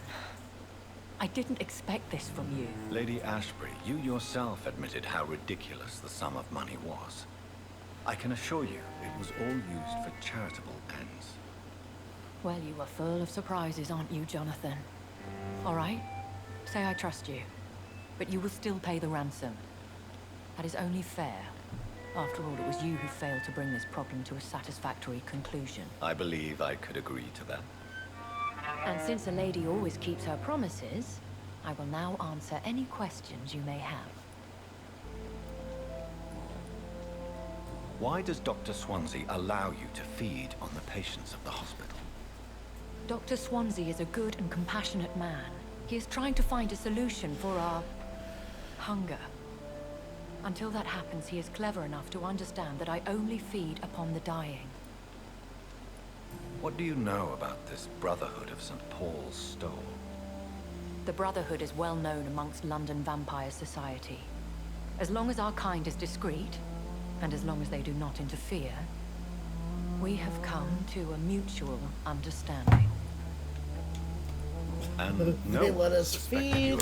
I didn't expect this from you. Lady Ashbury, you yourself admitted how ridiculous the sum of money was. I can assure you, it was all used for charitable ends. Well, you are full of surprises, aren't you, Jonathan? All right, say I trust you, but you will still pay the ransom. That is only fair. After all, it was you who failed to bring this problem to a satisfactory conclusion. I believe I could agree to that. And since a lady always keeps her promises, I will now answer any questions you may have. Why does Dr. Swansea allow you to feed on the patients of the hospital? Dr. Swansea is a good and compassionate man. He is trying to find a solution for our hunger. Until that happens, he is clever enough to understand that I only feed upon the dying. What do you know about this Brotherhood of St. Paul's Stole? The Brotherhood is well known amongst London vampire society. As long as our kind is discreet, and as long as they do not interfere, we have come to a mutual understanding. And they let us feed.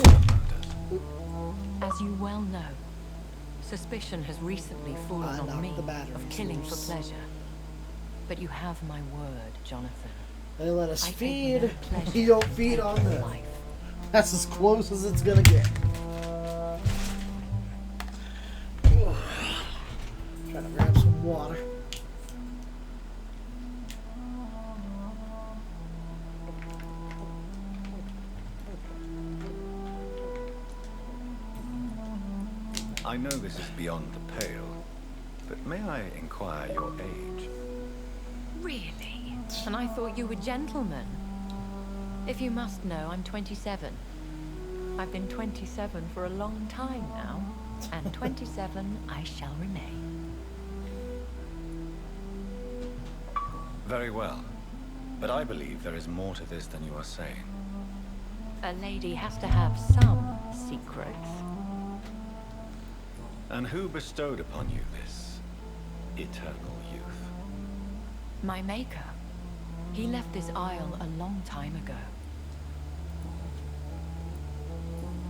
As you well know, suspicion has recently fallen on me of killing for pleasure. But you have my word, Jonathan. They let us feed. No You don't feed on them. That's as close as it's gonna get. Trying to grab some water. I know this is beyond the pale, but may I inquire your age? Really? And I thought you were gentlemen. If you must know, I'm 27. I've been 27 for a long time now, and 27 I shall remain. Very well. But I believe there is more to this than you are saying. A lady has to have some secrets. And who bestowed upon you this eternal youth? My maker. He left this isle a long time ago.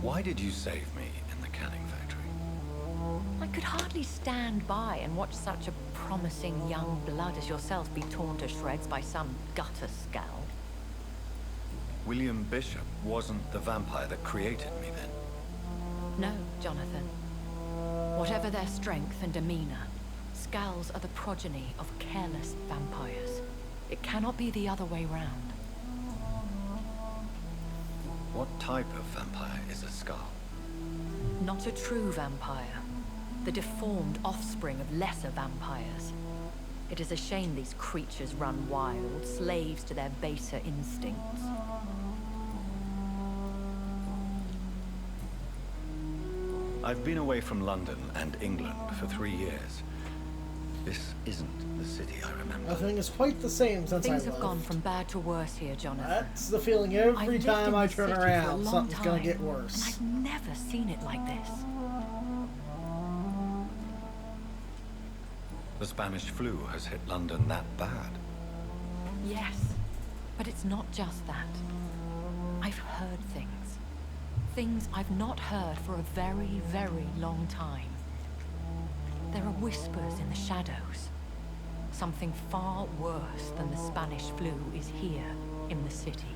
Why did you save me in the canning factory? I could hardly stand by and watch such a promising young blood as yourself be torn to shreds by some gutter scowl. William Bishop wasn't the vampire that created me then? No, Jonathan. Whatever their strength and demeanor, Scowls are the progeny of careless vampires. It cannot be the other way round. What type of vampire is a Scowl? Not a true vampire. The deformed offspring of lesser vampires. It is a shame these creatures run wild, slaves to their baser instincts. I've been away from London and England for 3 years. This isn't the city I remember. Nothing is quite the same since Things I have left. gone from bad to worse here, Jonathan. That's the feeling every time I turn around, something's gonna get worse. And I've never seen it like this. The Spanish flu has hit London that bad. Yes, but it's not just that. I've heard things. Things I've not heard for a very, very long time. There are whispers in the shadows. Something far worse than the Spanish flu is here in the city.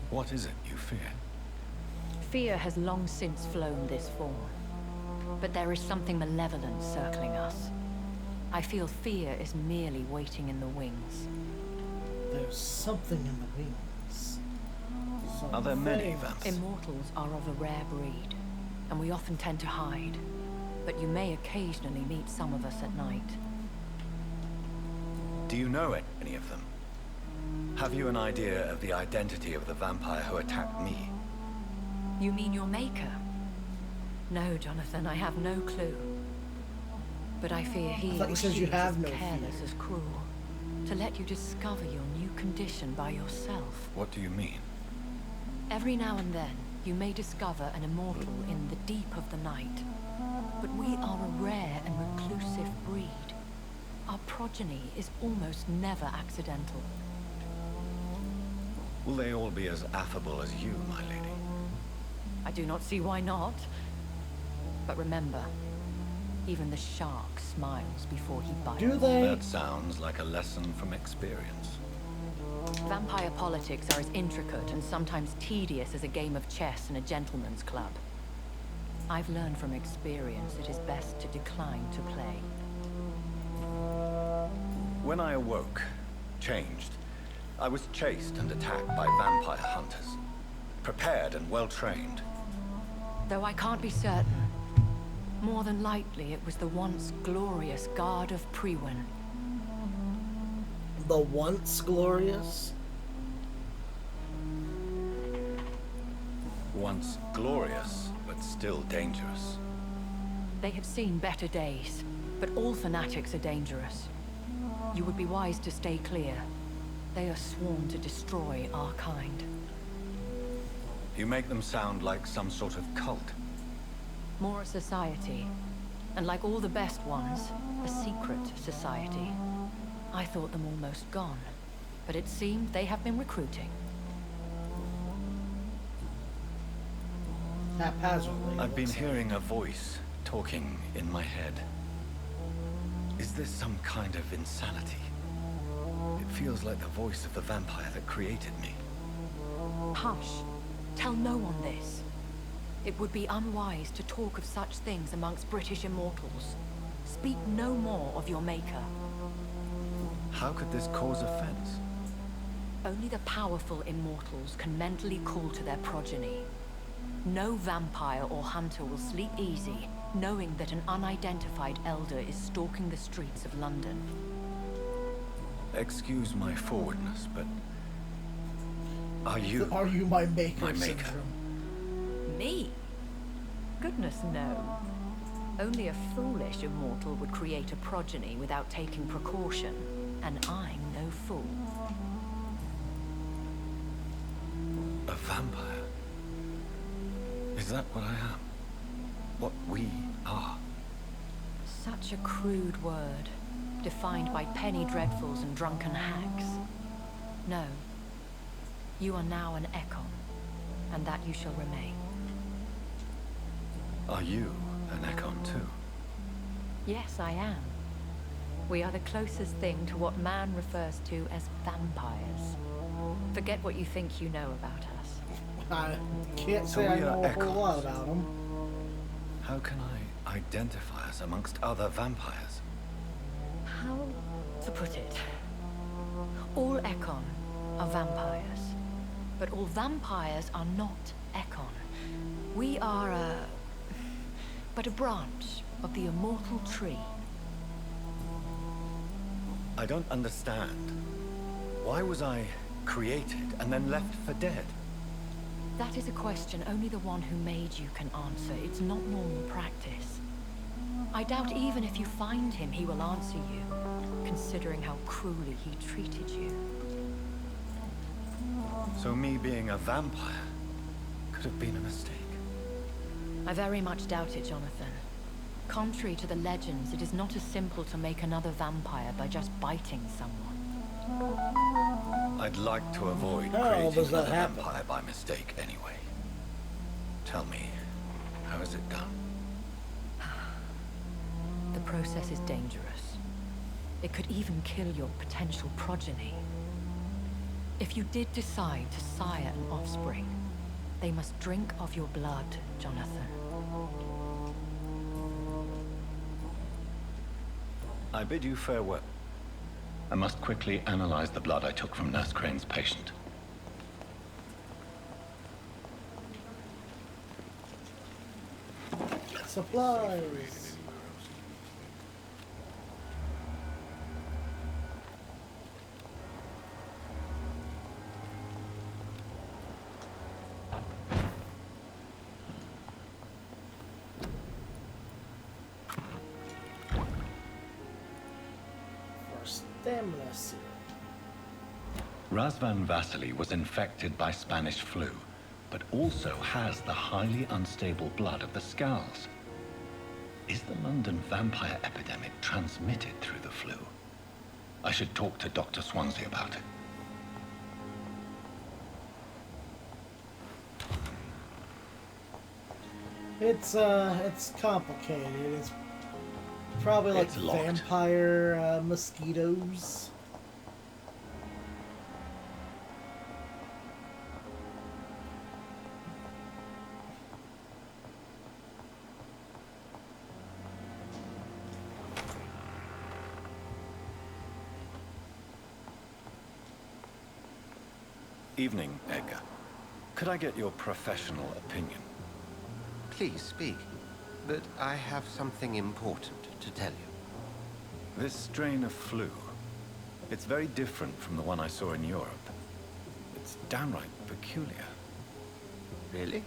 What is it you fear? Fear has long since flown this form. But there is something malevolent circling us. I feel fear is merely waiting in the wings. There's something in the wings. Are there many vampires? Immortals are of a rare breed, and we often tend to hide. But you may occasionally meet some of us at night. Do you know any of them? Have you an idea of the identity of the vampire who attacked me? You mean your maker? No, Jonathan, I have no clue. But I fear he thought you said you have no careless as cruel. To let you discover your new condition by yourself. What do you mean? Every now and then, you may discover an immortal in the deep of the night. But we are a rare and reclusive breed. Our progeny is almost never accidental. Will they all be as affable as you, my lady? I do not see why not. But remember, even the shark smiles before he bites. Do they? That sounds like a lesson from experience. Vampire politics are as intricate and sometimes tedious as a game of chess in a gentleman's club. I've learned from experience it is best to decline to play. When I awoke, changed, I was chased and attacked by vampire hunters. Prepared and well-trained. Though I can't be certain, more than likely it was the once glorious Guard of Priwen. The once glorious? Once glorious, but still dangerous. They have seen better days, but all fanatics are dangerous. You would be wise to stay clear. They are sworn to destroy our kind. You make them sound like some sort of cult. More a society, and like all the best ones, a secret society. I thought them almost gone, but it seemed they have been recruiting. Haphazardly. I've been hearing a voice talking in my head. Is this some kind of insanity? It feels like the voice of the vampire that created me. Hush. Tell no one this. It would be unwise to talk of such things amongst British immortals. Speak no more of your maker. How could this cause offense? Only the powerful immortals can mentally call to their progeny. No vampire or hunter will sleep easy, knowing that an unidentified elder is stalking the streets of London. Excuse my forwardness, but... Are you my maker? my maker? Syndrome. Me? Goodness, no. Only a foolish immortal would create a progeny without taking precaution, and I'm no fool. A vampire? Is that what I am? What we are? Such a crude word, defined by penny dreadfuls and drunken hags. No. You are now an Ekon, and that you shall remain. Are you an Ekon too? Yes, I am. We are the closest thing to what man refers to as vampires. Forget what you think you know about us. I can't say I know a whole lot about them. How can I identify us amongst other vampires? How to put it? All Ekon are vampires. But all vampires are not Ekon. We are but a branch of the immortal tree. I don't understand. Why was I created and then left for dead? That is a question only the one who made you can answer. It's not normal practice. I doubt even if you find him, he will answer you, considering how cruelly he treated you. So me being a vampire could have been a mistake. I very much doubt it, Jonathan. Contrary to the legends, it is not as simple to make another vampire by just biting someone. I'd like to avoid How creating does that another happen? vampire by mistake anyway. Tell me, how is it done? The process is dangerous. It could even kill your potential progeny. If you did decide to sire an offspring, they must drink of your blood, Jonathan. I bid you farewell. I must quickly analyze the blood I took from Nurse Crane's patient. Supplies. Stamina serum. Razvan Vasily was infected by Spanish flu, but also has the highly unstable blood of the Scowls. Is the London vampire epidemic transmitted through the flu? I should talk to Dr. Swansea about it. It's complicated. It's probably like It's locked. vampire mosquitoes. Evening, Edgar. Could I get your professional opinion? Please speak, but I have something important to tell you. This strain of flu, it's very different from the one I saw in Europe. It's downright peculiar. Really?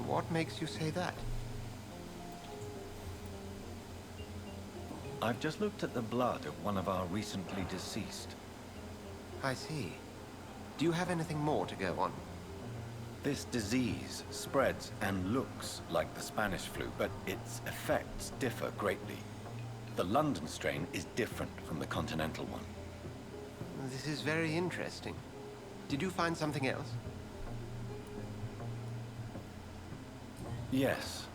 What makes you say that? I've just looked at the blood of one of our recently deceased. I see. Do you have anything more to go on? This disease spreads and looks like the Spanish flu, but its effects differ greatly. The London strain is different from the continental one. This is very interesting. Did you find something else? Yes.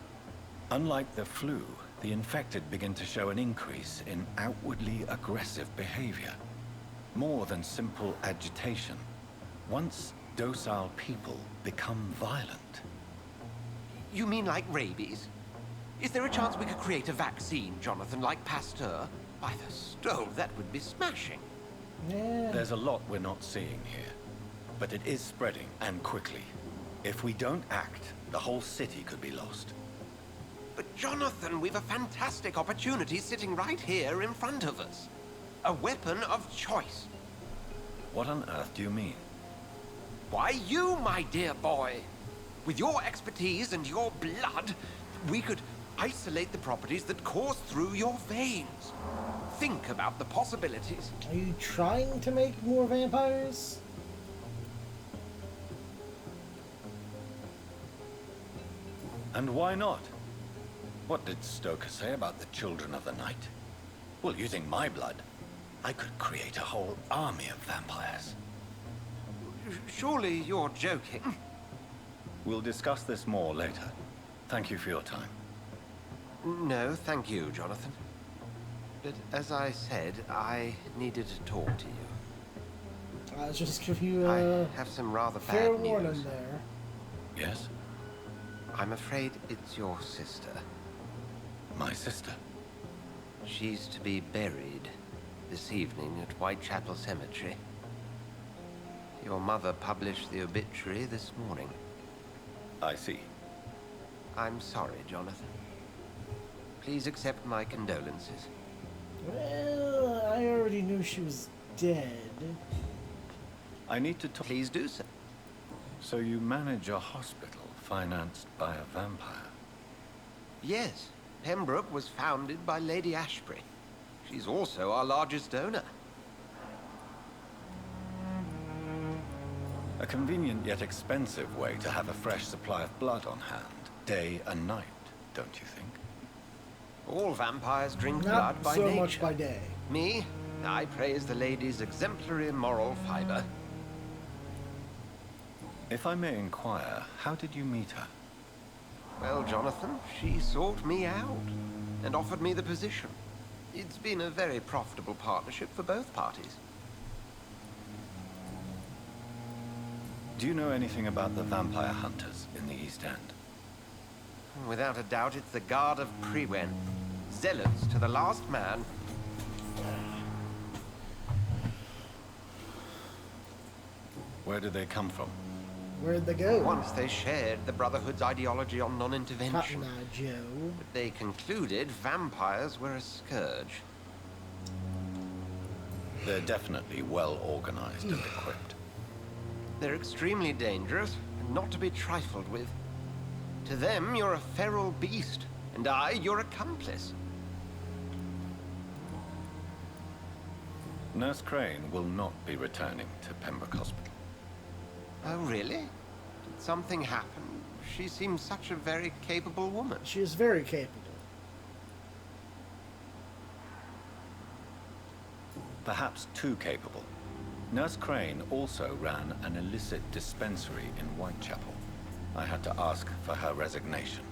Unlike the flu, the infected begin to show an increase in outwardly aggressive behavior. More than simple agitation. Once docile people become violent. You mean like rabies? Is there a chance we could create a vaccine, Jonathan, like Pasteur? By the stove, that would be smashing. Yeah. There's a lot we're not seeing here, but it is spreading, and quickly. If we don't act, the whole city could be lost. But Jonathan, we've a fantastic opportunity sitting right here in front of us. A weapon of choice. What on earth do you mean? Why, you, my dear boy. With your expertise and your blood, we could isolate the properties that course through your veins. Think about the possibilities. Are you trying to make more vampires? And why not? What did Stoker say about the Children of the Night? Well, using my blood, I could create a whole army of vampires. Surely you're joking. We'll discuss this more later. Thank you for your time. No, thank you, Jonathan. But as I said, I needed to talk to you. I'll just give you I have some rather fair bad warning news. there. Yes? I'm afraid it's your sister. My sister? She's to be buried this evening at Whitechapel Cemetery. Your mother published the obituary this morning. I see. I'm sorry, Jonathan. Please accept my condolences. Well, I already knew she was dead. I need to talk. Please do so. So you manage a hospital financed by a vampire? Yes. Pembroke was founded by Lady Ashbury. She's also our largest donor. A convenient yet expensive way to have a fresh supply of blood on hand, day and night, don't you think? All vampires drink Not blood by so nature. much by day. Me, I praise the lady's exemplary moral fiber. If I may inquire, how did you meet her? Well, Jonathan, she sought me out and offered me the position. It's been a very profitable partnership for both parties. Do you know anything about the vampire hunters in the East End? Without a doubt, it's the Guard of Prewen. Zealots to the last man. Where do they come from? Where'd they go? Once they shared the Brotherhood's ideology on non-intervention. Cotton Eye Joe. But they concluded vampires were a scourge. They're definitely well organized and equipped. They're extremely dangerous and not to be trifled with. To them, you're a feral beast, and I, your accomplice. Nurse Crane will not be returning to Pembroke Hospital. Oh, really? Did something happen? She seems such a very capable woman. She is very capable. Perhaps too capable. Nurse Crane also ran an illicit dispensary in Whitechapel. I had to ask for her resignation.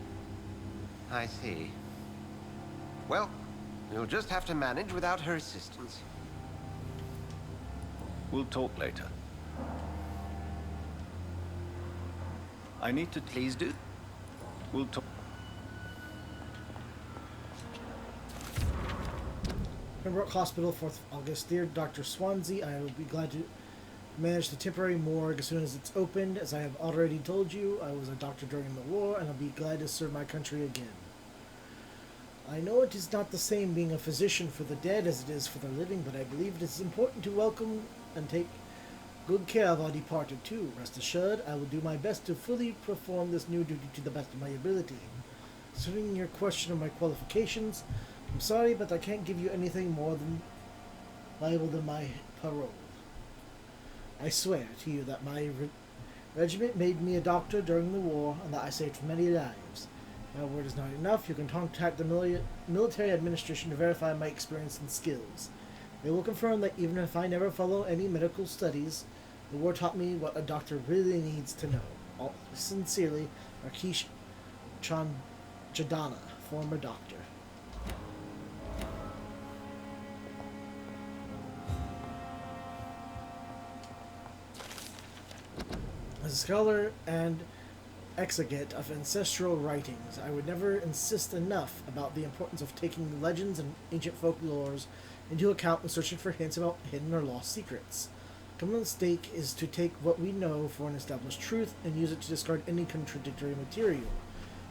I see. Well, we'll just have to manage without her assistance. We'll talk later. I need to... Please do. We'll talk... Pembroke Hospital, 4th of August. Dear Dr. Swansea, I will be glad to manage the temporary morgue as soon as it's opened. As I have already told you, I was a doctor during the war, and I'll be glad to serve my country again. I know it is not the same being a physician for the dead as it is for the living, but I believe it is important to welcome and take good care of our departed too. Rest assured, I will do my best to fully perform this new duty to the best of my ability. Concerning your question of my qualifications, I'm sorry, but I can't give you anything more than valuable than my parole. I swear to you that my regiment made me a doctor during the war, and that I saved many lives. My word is not enough. You can contact the military administration to verify my experience and skills. They will confirm that even if I never follow any medical studies, the war taught me what a doctor really needs to know. All sincerely, Rakesh Chandana, former doctor. As a scholar and exegete of ancestral writings, I would never insist enough about the importance of taking legends and ancient folklores into account when searching for hints about hidden or lost secrets. Common stake is to take what we know for an established truth and use it to discard any contradictory material.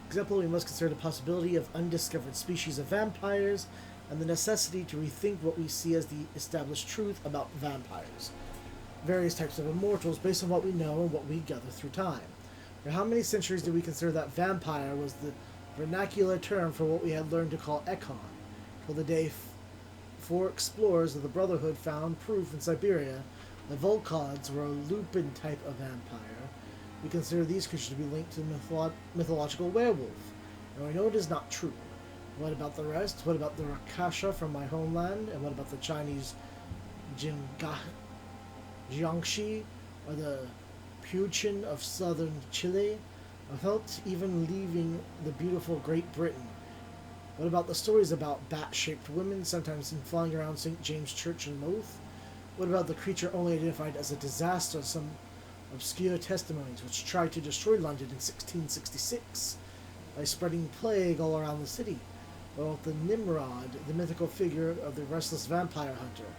Example, we must consider the possibility of undiscovered species of vampires and the necessity to rethink what we see as the established truth about vampires. Various types of immortals based on what we know and what we gather through time. For how many centuries did we consider that vampire was the vernacular term for what we had learned to call Ekon? Till the day four explorers of the Brotherhood found proof in Siberia that Volkods were a Lupin type of vampire. We consider these creatures to be linked to mythological werewolf, and we know it is not true. What about the rest? What about the Rakasha from my homeland? And what about the Chinese Jiangxi, or the Puchin of southern Chile, without even leaving the beautiful Great Britain? What about the stories about bat-shaped women, sometimes seen flying around St. James Church in Loth? What about the creature only identified as a disaster, some obscure testimonies which tried to destroy London in 1666 by spreading plague all around the city? What about the Nimrod, the mythical figure of the restless vampire hunter,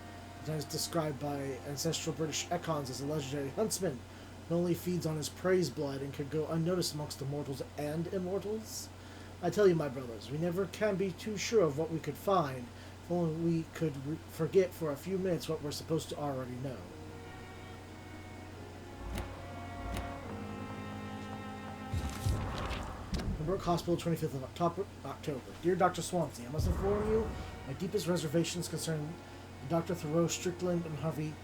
sometimes described by ancestral British Ekons as a legendary huntsman who only feeds on his prey's blood and could go unnoticed amongst the mortals and immortals? I tell you, my brothers, we never can be too sure of what we could find, if only we could forget for a few minutes what we're supposed to already know. Brook Hospital, 25th of October. Dear Dr. Swansea, I must inform you my deepest reservations concerning Dr. Thoreau Strickland and Harvey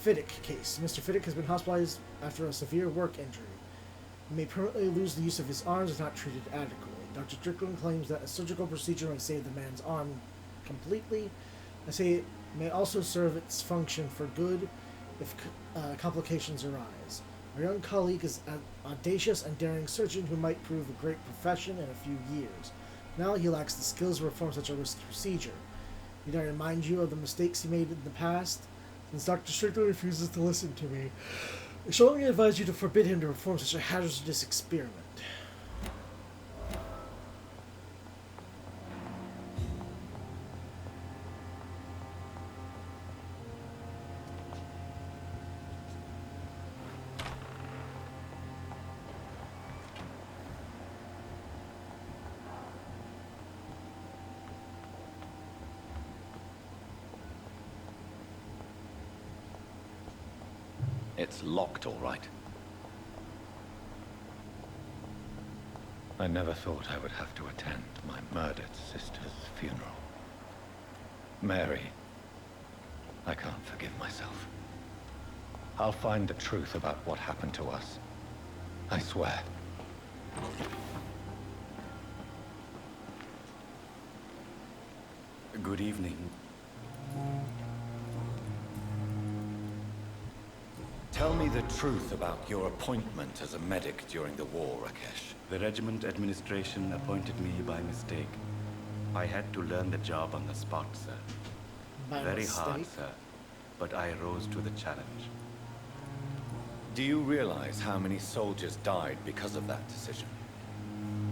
Fiddick case. Mr. Fiddick has been hospitalized after a severe work injury. He may permanently lose the use of his arms if not treated adequately. Dr. Strickland claims that a surgical procedure may save the man's arm completely. I say it may also serve its function for good if complications arise. Our young colleague is an audacious and daring surgeon who might prove a great profession in a few years. Now he lacks the skills to perform such a risky procedure. Need I remind you of the mistakes he made in the past? Since Dr. Strickland refuses to listen to me, I strongly advise you to forbid him to perform such a hazardous experiment. It's locked, all right. I never thought I would have to attend my murdered sister's funeral. Mary, I can't forgive myself. I'll find the truth about what happened to us. I swear. Good evening. Tell me the truth about your appointment as a medic during the war, Rakesh. The regiment administration appointed me by mistake. I had to learn the job on the spot, sir. Very hard, sir. But I rose to the challenge. Do you realize how many soldiers died because of that decision?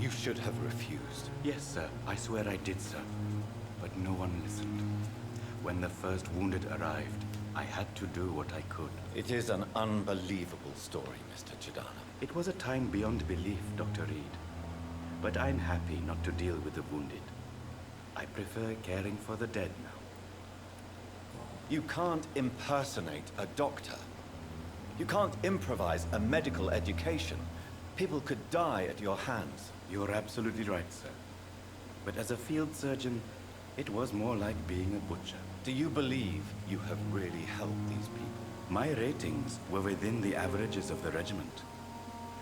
You should have refused. Yes, sir. I swear I did, sir. But no one listened. When the first wounded arrived, I had to do what I could. It is an unbelievable story, Mr. Jadana. It was a time beyond belief, Dr. Reed. But I'm happy not to deal with the wounded. I prefer caring for the dead now. You can't impersonate a doctor. You can't improvise a medical education. People could die at your hands. You're absolutely right, sir. But as a field surgeon, it was more like being a butcher. Do you believe you have really helped these people? My ratings were within the averages of the regiment.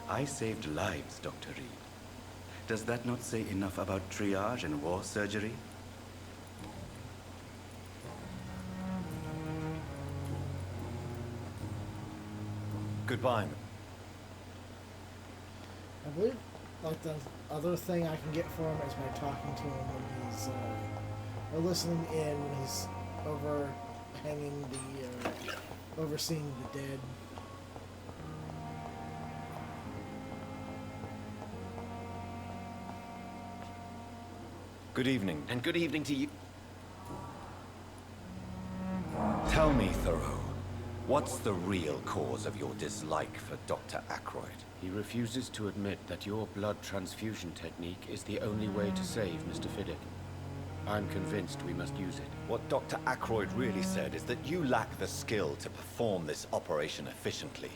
I saved lives, Dr. Reed. Does that not say enough about triage and war surgery? Goodbye. I believe, like, the other thing I can get for him is by talking to him when he's, or listening in when he's overhanging the, overseeing the dead. Good evening. And good evening to you. Tell me, Thoreau, what's the real cause of your dislike for Dr. Ackroyd? He refuses to admit that your blood transfusion technique is the only way to save Mr. Fiddick. I'm convinced we must use it. What Dr. Ackroyd really said is that you lack the skill to perform this operation efficiently.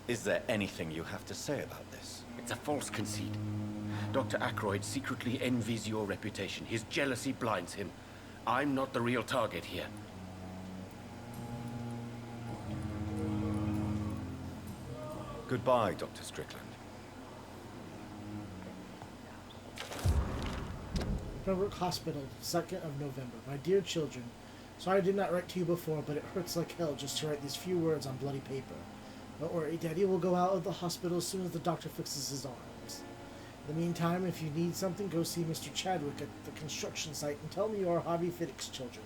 Is there anything you have to say about this? It's a false conceit. Dr. Ackroyd secretly envies your reputation. His jealousy blinds him. I'm not the real target here. Goodbye, Dr. Strickland. Pembroke Hospital, 2nd of November. My dear children, sorry I did not write to you before, but it hurts like hell just to write these few words on bloody paper. Don't worry, Daddy will go out of the hospital as soon as the doctor fixes his arms. In the meantime, if you need something, go see Mr. Chadwick at the construction site and tell me you are Harvey Fiddick's children.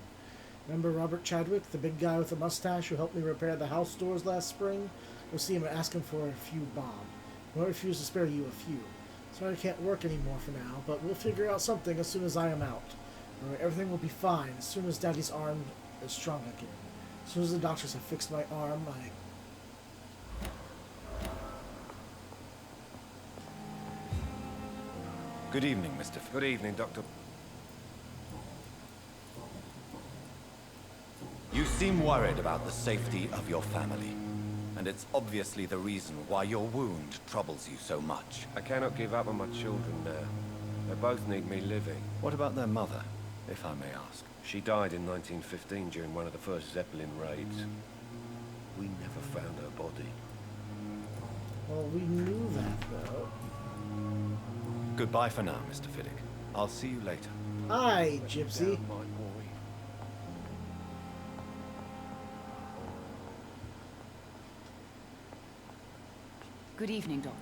Remember Robert Chadwick, the big guy with the mustache who helped me repair the house doors last spring? Go see him and ask him for a few bob. He won't refuse to spare you a few. Sorry I can't work anymore for now, but we'll figure out something as soon as I am out. Everything will be fine as soon as Daddy's arm is strong again. As soon as the doctors have fixed my arm, Good evening, Mr. Good evening, Doctor. You seem worried about the safety of your family. And it's obviously the reason why your wound troubles you so much. I cannot give up on my children now. They both need me living. What about their mother, if I may ask? She died in 1915 during one of the first Zeppelin raids. We never found her body. well, we knew that, though. Goodbye for now, Mr. Fiddick. I'll see you later. Hi, Gypsy. Good evening, Doc.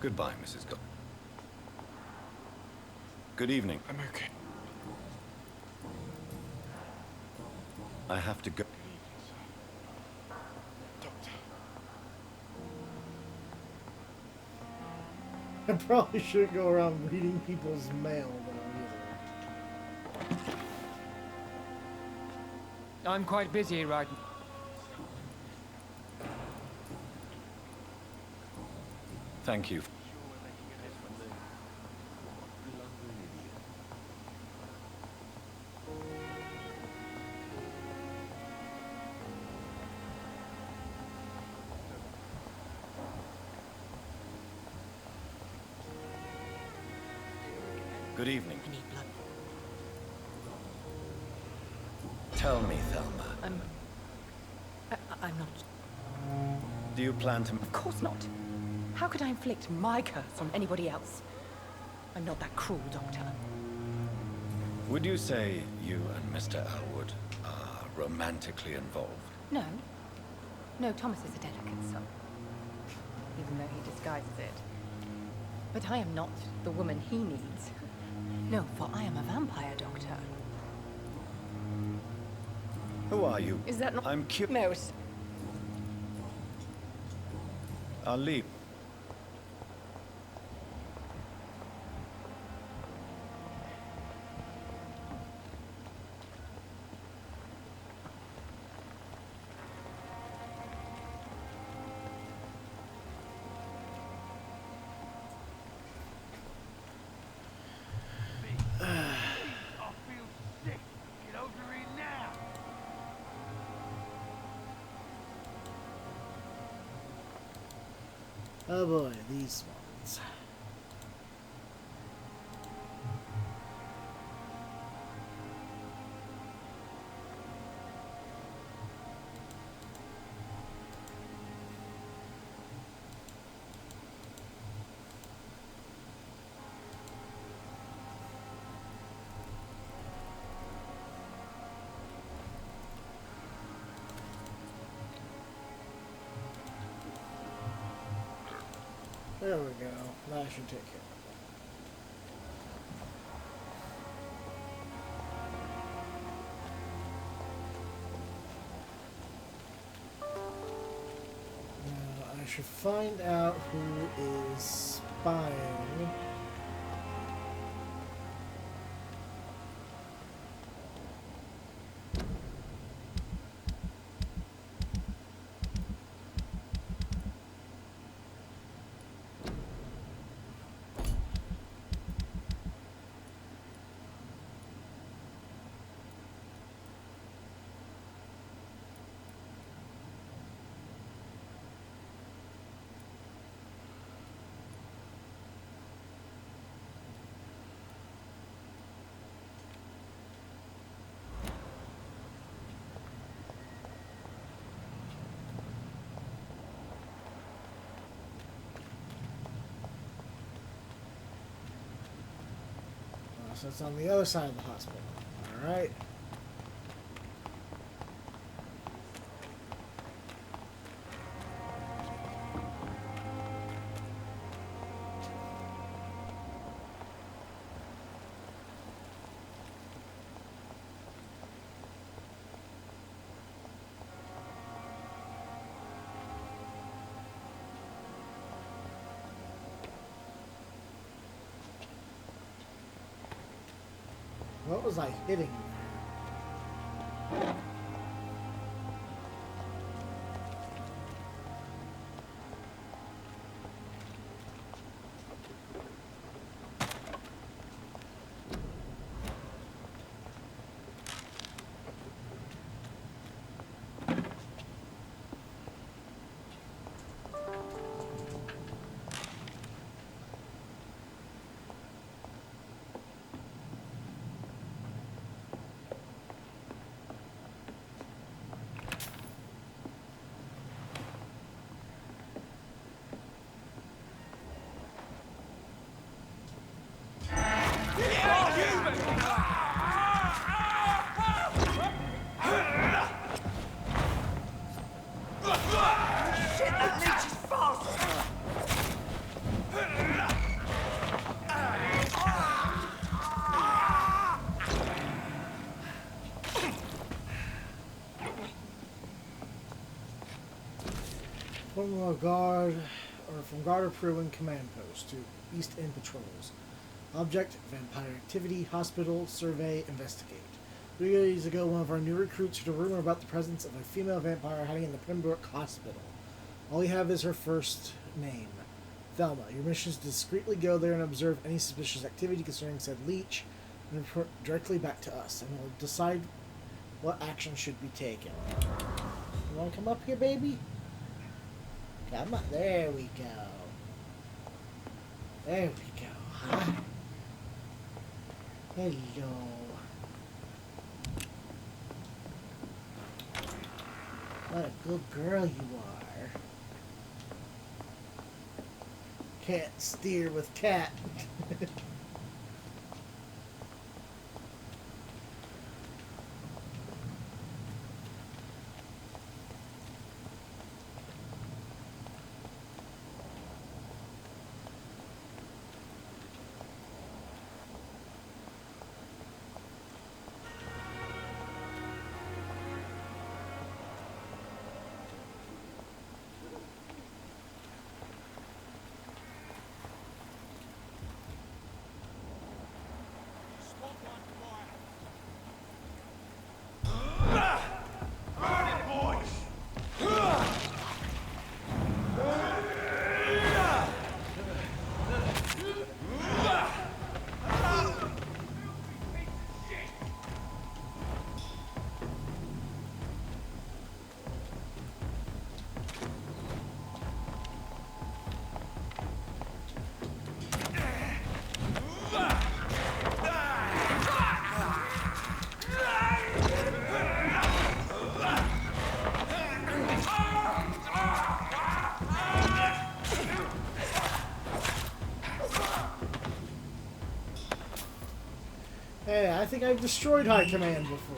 Goodbye, Mrs. Go. Good evening. I'm okay. I have to go. Doctor. I probably shouldn't go around reading people's mail, though, either. I'm quite busy right now. Thank you. Good evening. I need blood. Tell me, Thelma. I'm not... Do you plan to... Of course not. How could I inflict my curse on anybody else? I'm not that cruel, Doctor. Would you say you and Mr. Elwood are romantically involved? No. No, Thomas is a delicate soul. Even though he disguises it. But I am not the woman he needs. No, for I am a vampire, Doctor. Who are you? Is that not... I'm cute. No, I'll leave. Oh boy, these ones. There we go. That should take care of it. Now, I should find out who is spying. so it's on the other side of the hospital. Alright. What was I hitting there? From guard or Pruin command post to East End patrols. Object: vampire activity. Hospital survey. Investigate. 3 days ago, one of our new recruits heard a rumor about the presence of a female vampire hiding in the Pembroke Hospital. All we have is her first name, Thelma. Your mission is to discreetly go there and observe any suspicious activity concerning said leech, and report directly back to us, and we'll decide what action should be taken. You want to come up here, baby? Come on, there we go. There we go. Hi. Hello. What a good girl you are. Can't steer with cat. Hey, I think I've destroyed High Command before.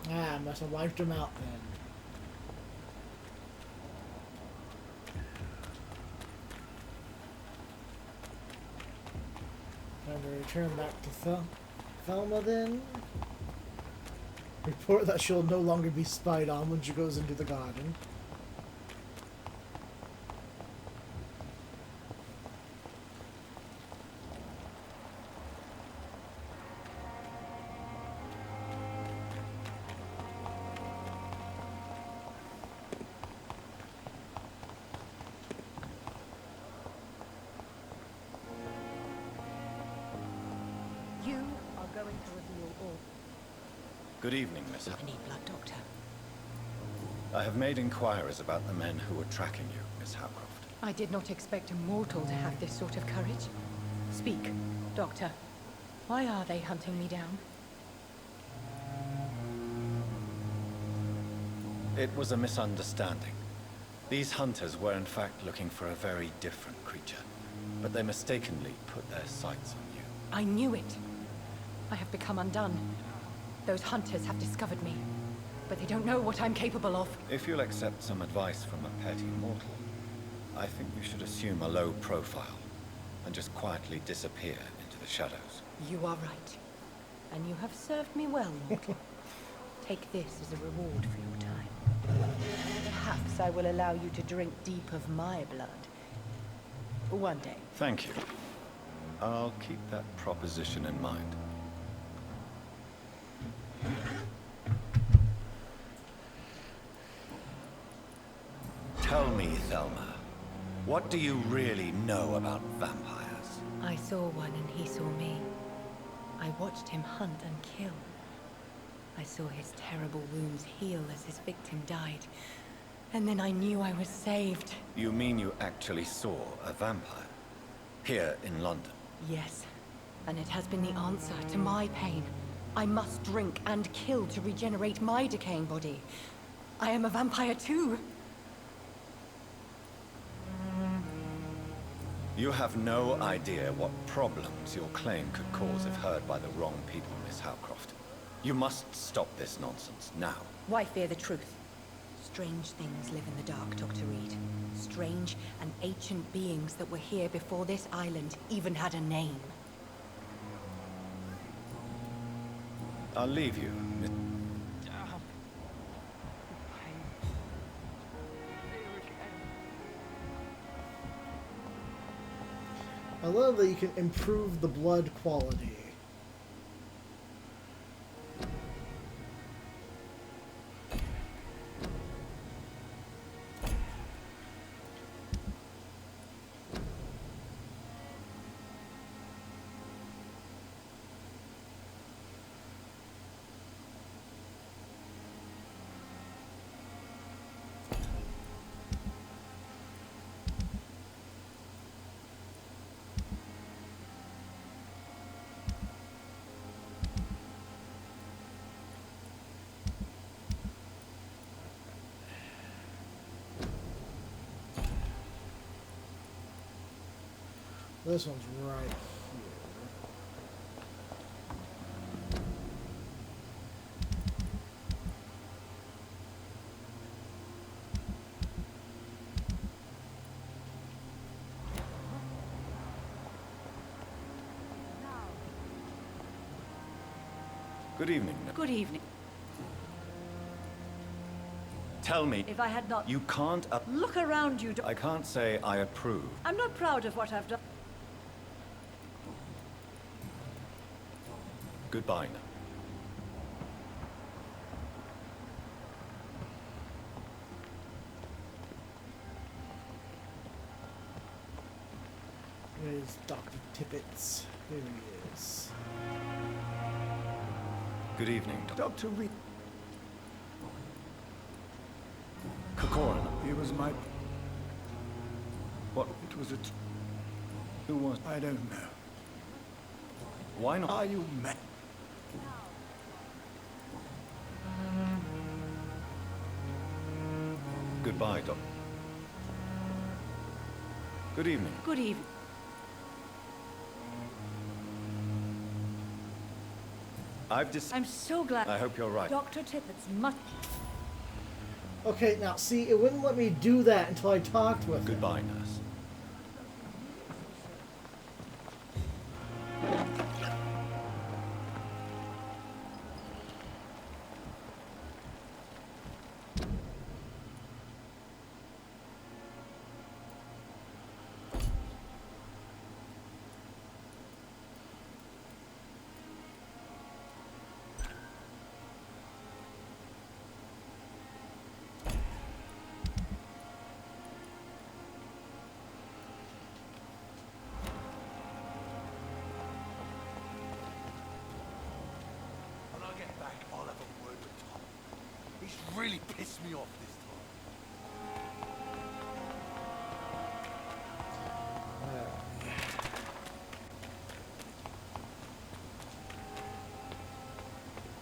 Ah, I must have wiped him out then. Time to return back to Thelma then. Report that she'll no longer be spied on when she goes into the garden. Good evening, Miss. I need blood, Doctor. I have made inquiries about the men who were tracking you, Miss Howcroft. I did not expect a mortal to have this sort of courage. Speak, Doctor. Why are they hunting me down? It was a misunderstanding. These hunters were in fact looking for a very different creature, but they mistakenly put their sights on you. I knew it. I have become undone. Those hunters have discovered me, but they don't know what I'm capable of. If you'll accept some advice from a petty mortal, I think you should assume a low profile and just quietly disappear into the shadows. You are right. And you have served me well, mortal. Take this as a reward for your time. Perhaps I will allow you to drink deep of my blood. One day. Thank you. I'll keep that proposition in mind. Tell me, Thelma, what do you really know about vampires? I saw one and he saw me. I watched him hunt and kill. I saw his terrible wounds heal as his victim died. And then I knew I was saved. You mean you actually saw a vampire? Here in London? Yes. And it has been the answer to my pain. I must drink and kill to regenerate my decaying body. I am a vampire too. You have no idea what problems your claim could cause if heard by the wrong people, Miss Howcroft. You must stop this nonsense, now. Why fear the truth? Strange things live in the dark, Dr. Reed. Strange and ancient beings that were here before this island even had a name. I'll leave you, Miss... I love that you can improve the blood quality. This one's right here. Good evening. Good evening. Tell me... If I had not... You can't... Look around you. I can't say I approve. I'm not proud of what I've done. Goodbye now. There's Dr. Tippets. Here he is. Good evening, Dr. Reed. Kokorin. He was my... What? It was a... Who was... I don't know. Why not? Are you mad? Goodbye, Doc. Good evening. Good evening. I'm so glad. I hope you're right. Dr. Tippets must... Okay, now see, it wouldn't let me do that until I talked with him. Goodbye, nurse. really pissed me off this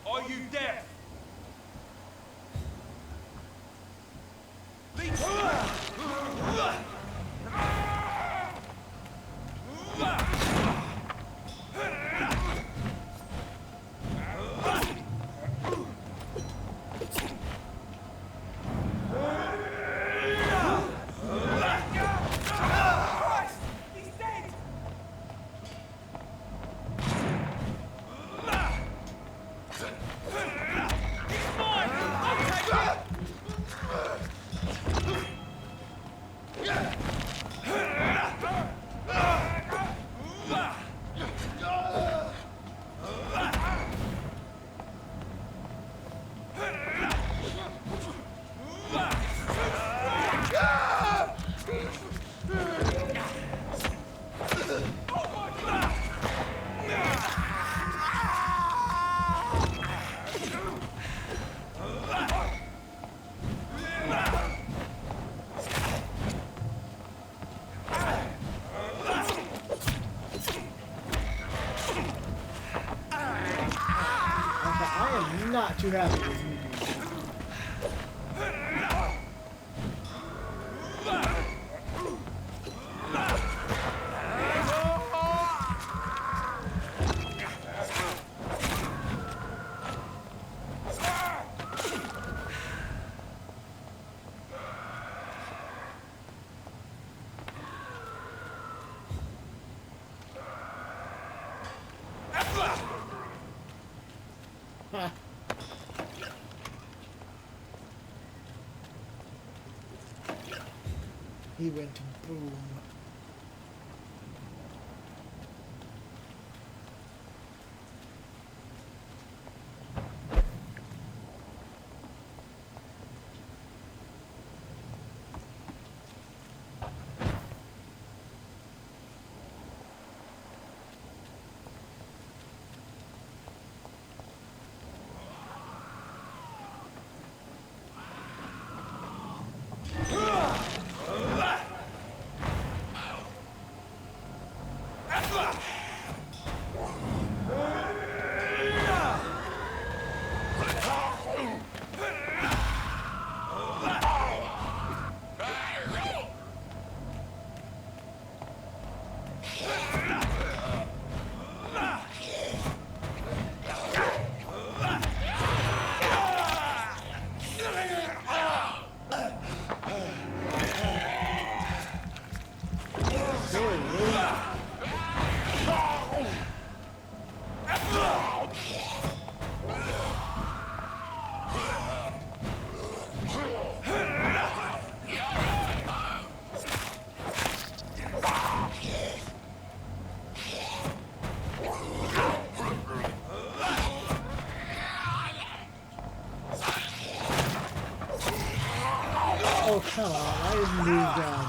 time. Are you deaf? Not too happy with me. He went boom. Oh, come on. I didn't move down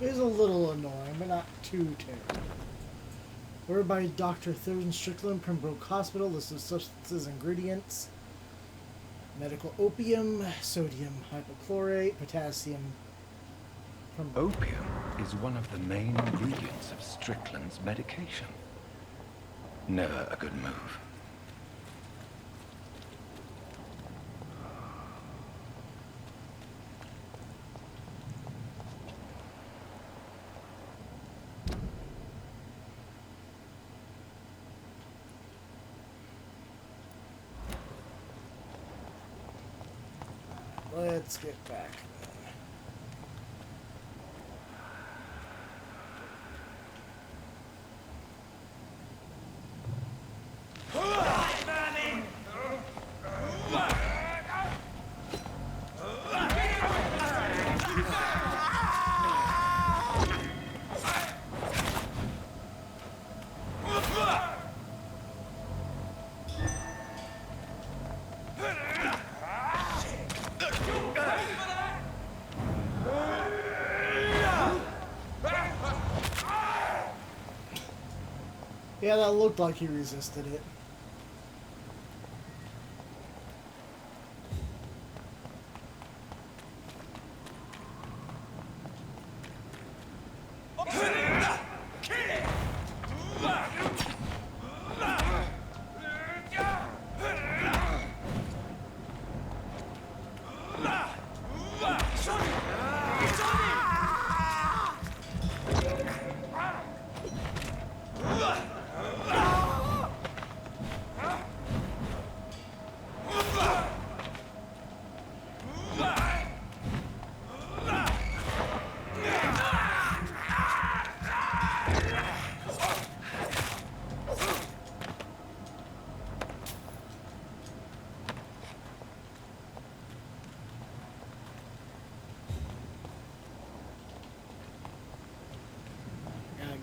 is a little annoying, but not too terrible. Ordered by Dr. Thurston Strickland, Pembroke Hospital. List of substances, ingredients: medical opium, sodium hypochlorite, potassium. Opium is one of the main ingredients of Strickland's medication. Never a good move. Let's get back. Yeah, that looked like he resisted it.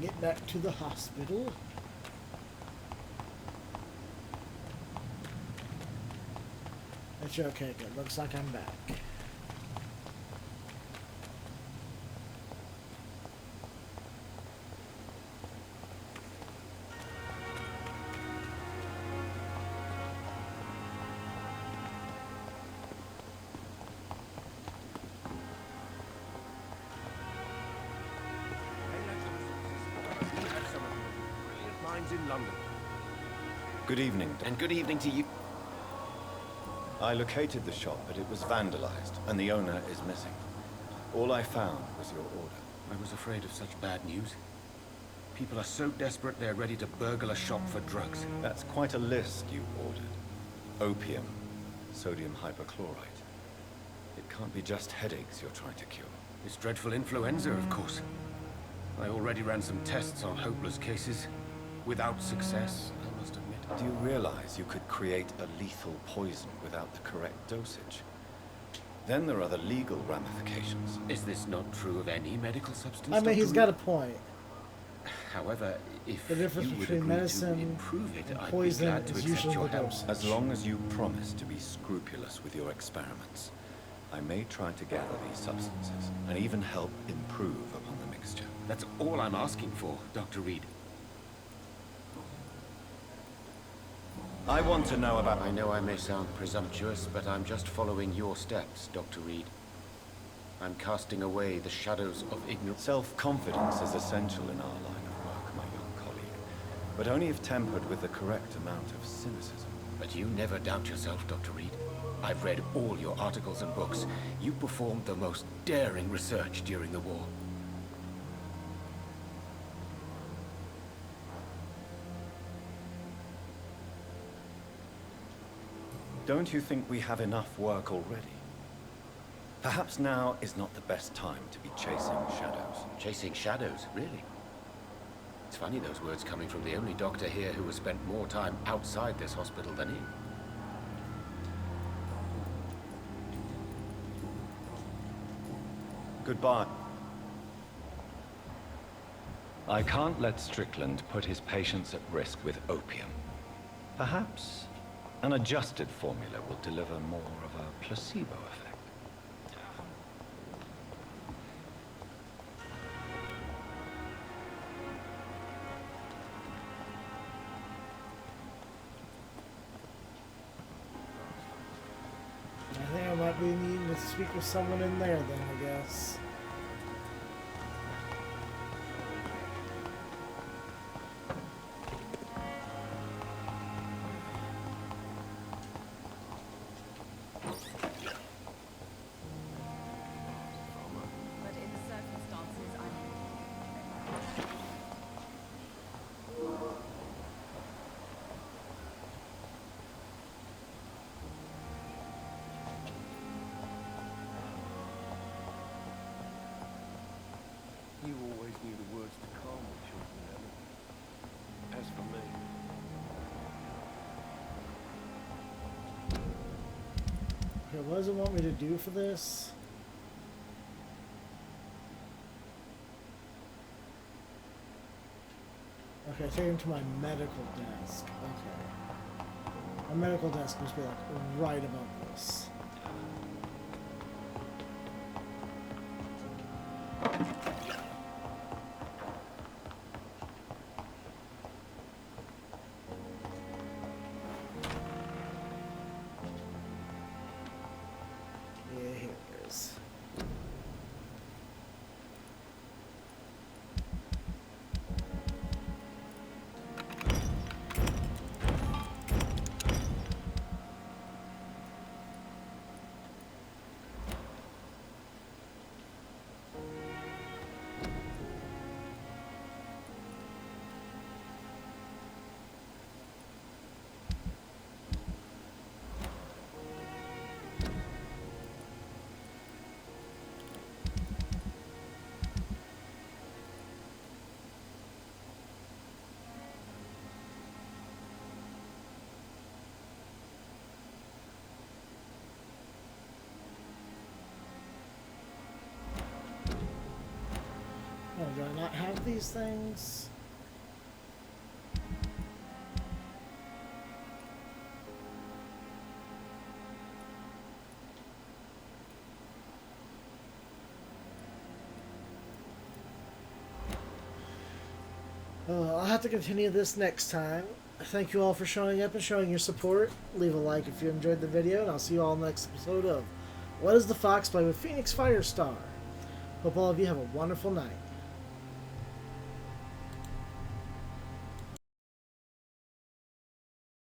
Get back to the hospital. That's okay, good. Looks like I'm back. In London. Good evening. And good evening to you. I located the shop, but it was vandalized, and the owner is missing. All I found was your order. I was afraid of such bad news. People are so desperate they're ready to burgle a shop for drugs. That's quite a list you ordered. Opium, sodium hypochlorite. It can't be just headaches you're trying to cure. It's dreadful influenza, of course. I already ran some tests on hopeless cases. Without success, I must admit. Do you realize you could create a lethal poison without the correct dosage? Then there are the legal ramifications. Is this not true of any medical substance? I mean, he's got a point. However, if the difference you would between agree medicine to improve it, and I'd poison be glad to is accept usually your the help. dosage. As long as you promise to be scrupulous with your experiments, I may try to gather these substances and even help improve upon the mixture. That's all I'm asking for, Dr. Reed. I want to know about... I know I may sound presumptuous, but I'm just following your steps, Dr. Reed. I'm casting away the shadows of ignorance. Self-confidence is essential in our line of work, my young colleague, but only if tempered with the correct amount of cynicism. But you never doubt yourself, Dr. Reed. I've read all your articles and books. You performed the most daring research during the war. Don't you think we have enough work already? Perhaps now is not the best time to be chasing shadows. Chasing shadows, really? It's funny those words coming from the only doctor here who has spent more time outside this hospital than in. Goodbye. I can't let Strickland put his patients at risk with opium. Perhaps an adjusted formula will deliver more of a placebo effect. be needing to speak with someone in there then, I guess. But in the circumstances, You always knew the words to calm the children, Ellen. As for me, Okay, what does it want me to do for this? Okay, take him to my medical desk. Okay. My medical desk must be like right above this. Yeah, here it is. Oh, do I not have these things? I'll have to continue this next time. Thank you all for showing up and showing your support. Leave a like if you enjoyed the video, and I'll see you all in the next episode of What Does the Fox Play with Phoenix Firestar. Hope all of you have a wonderful night.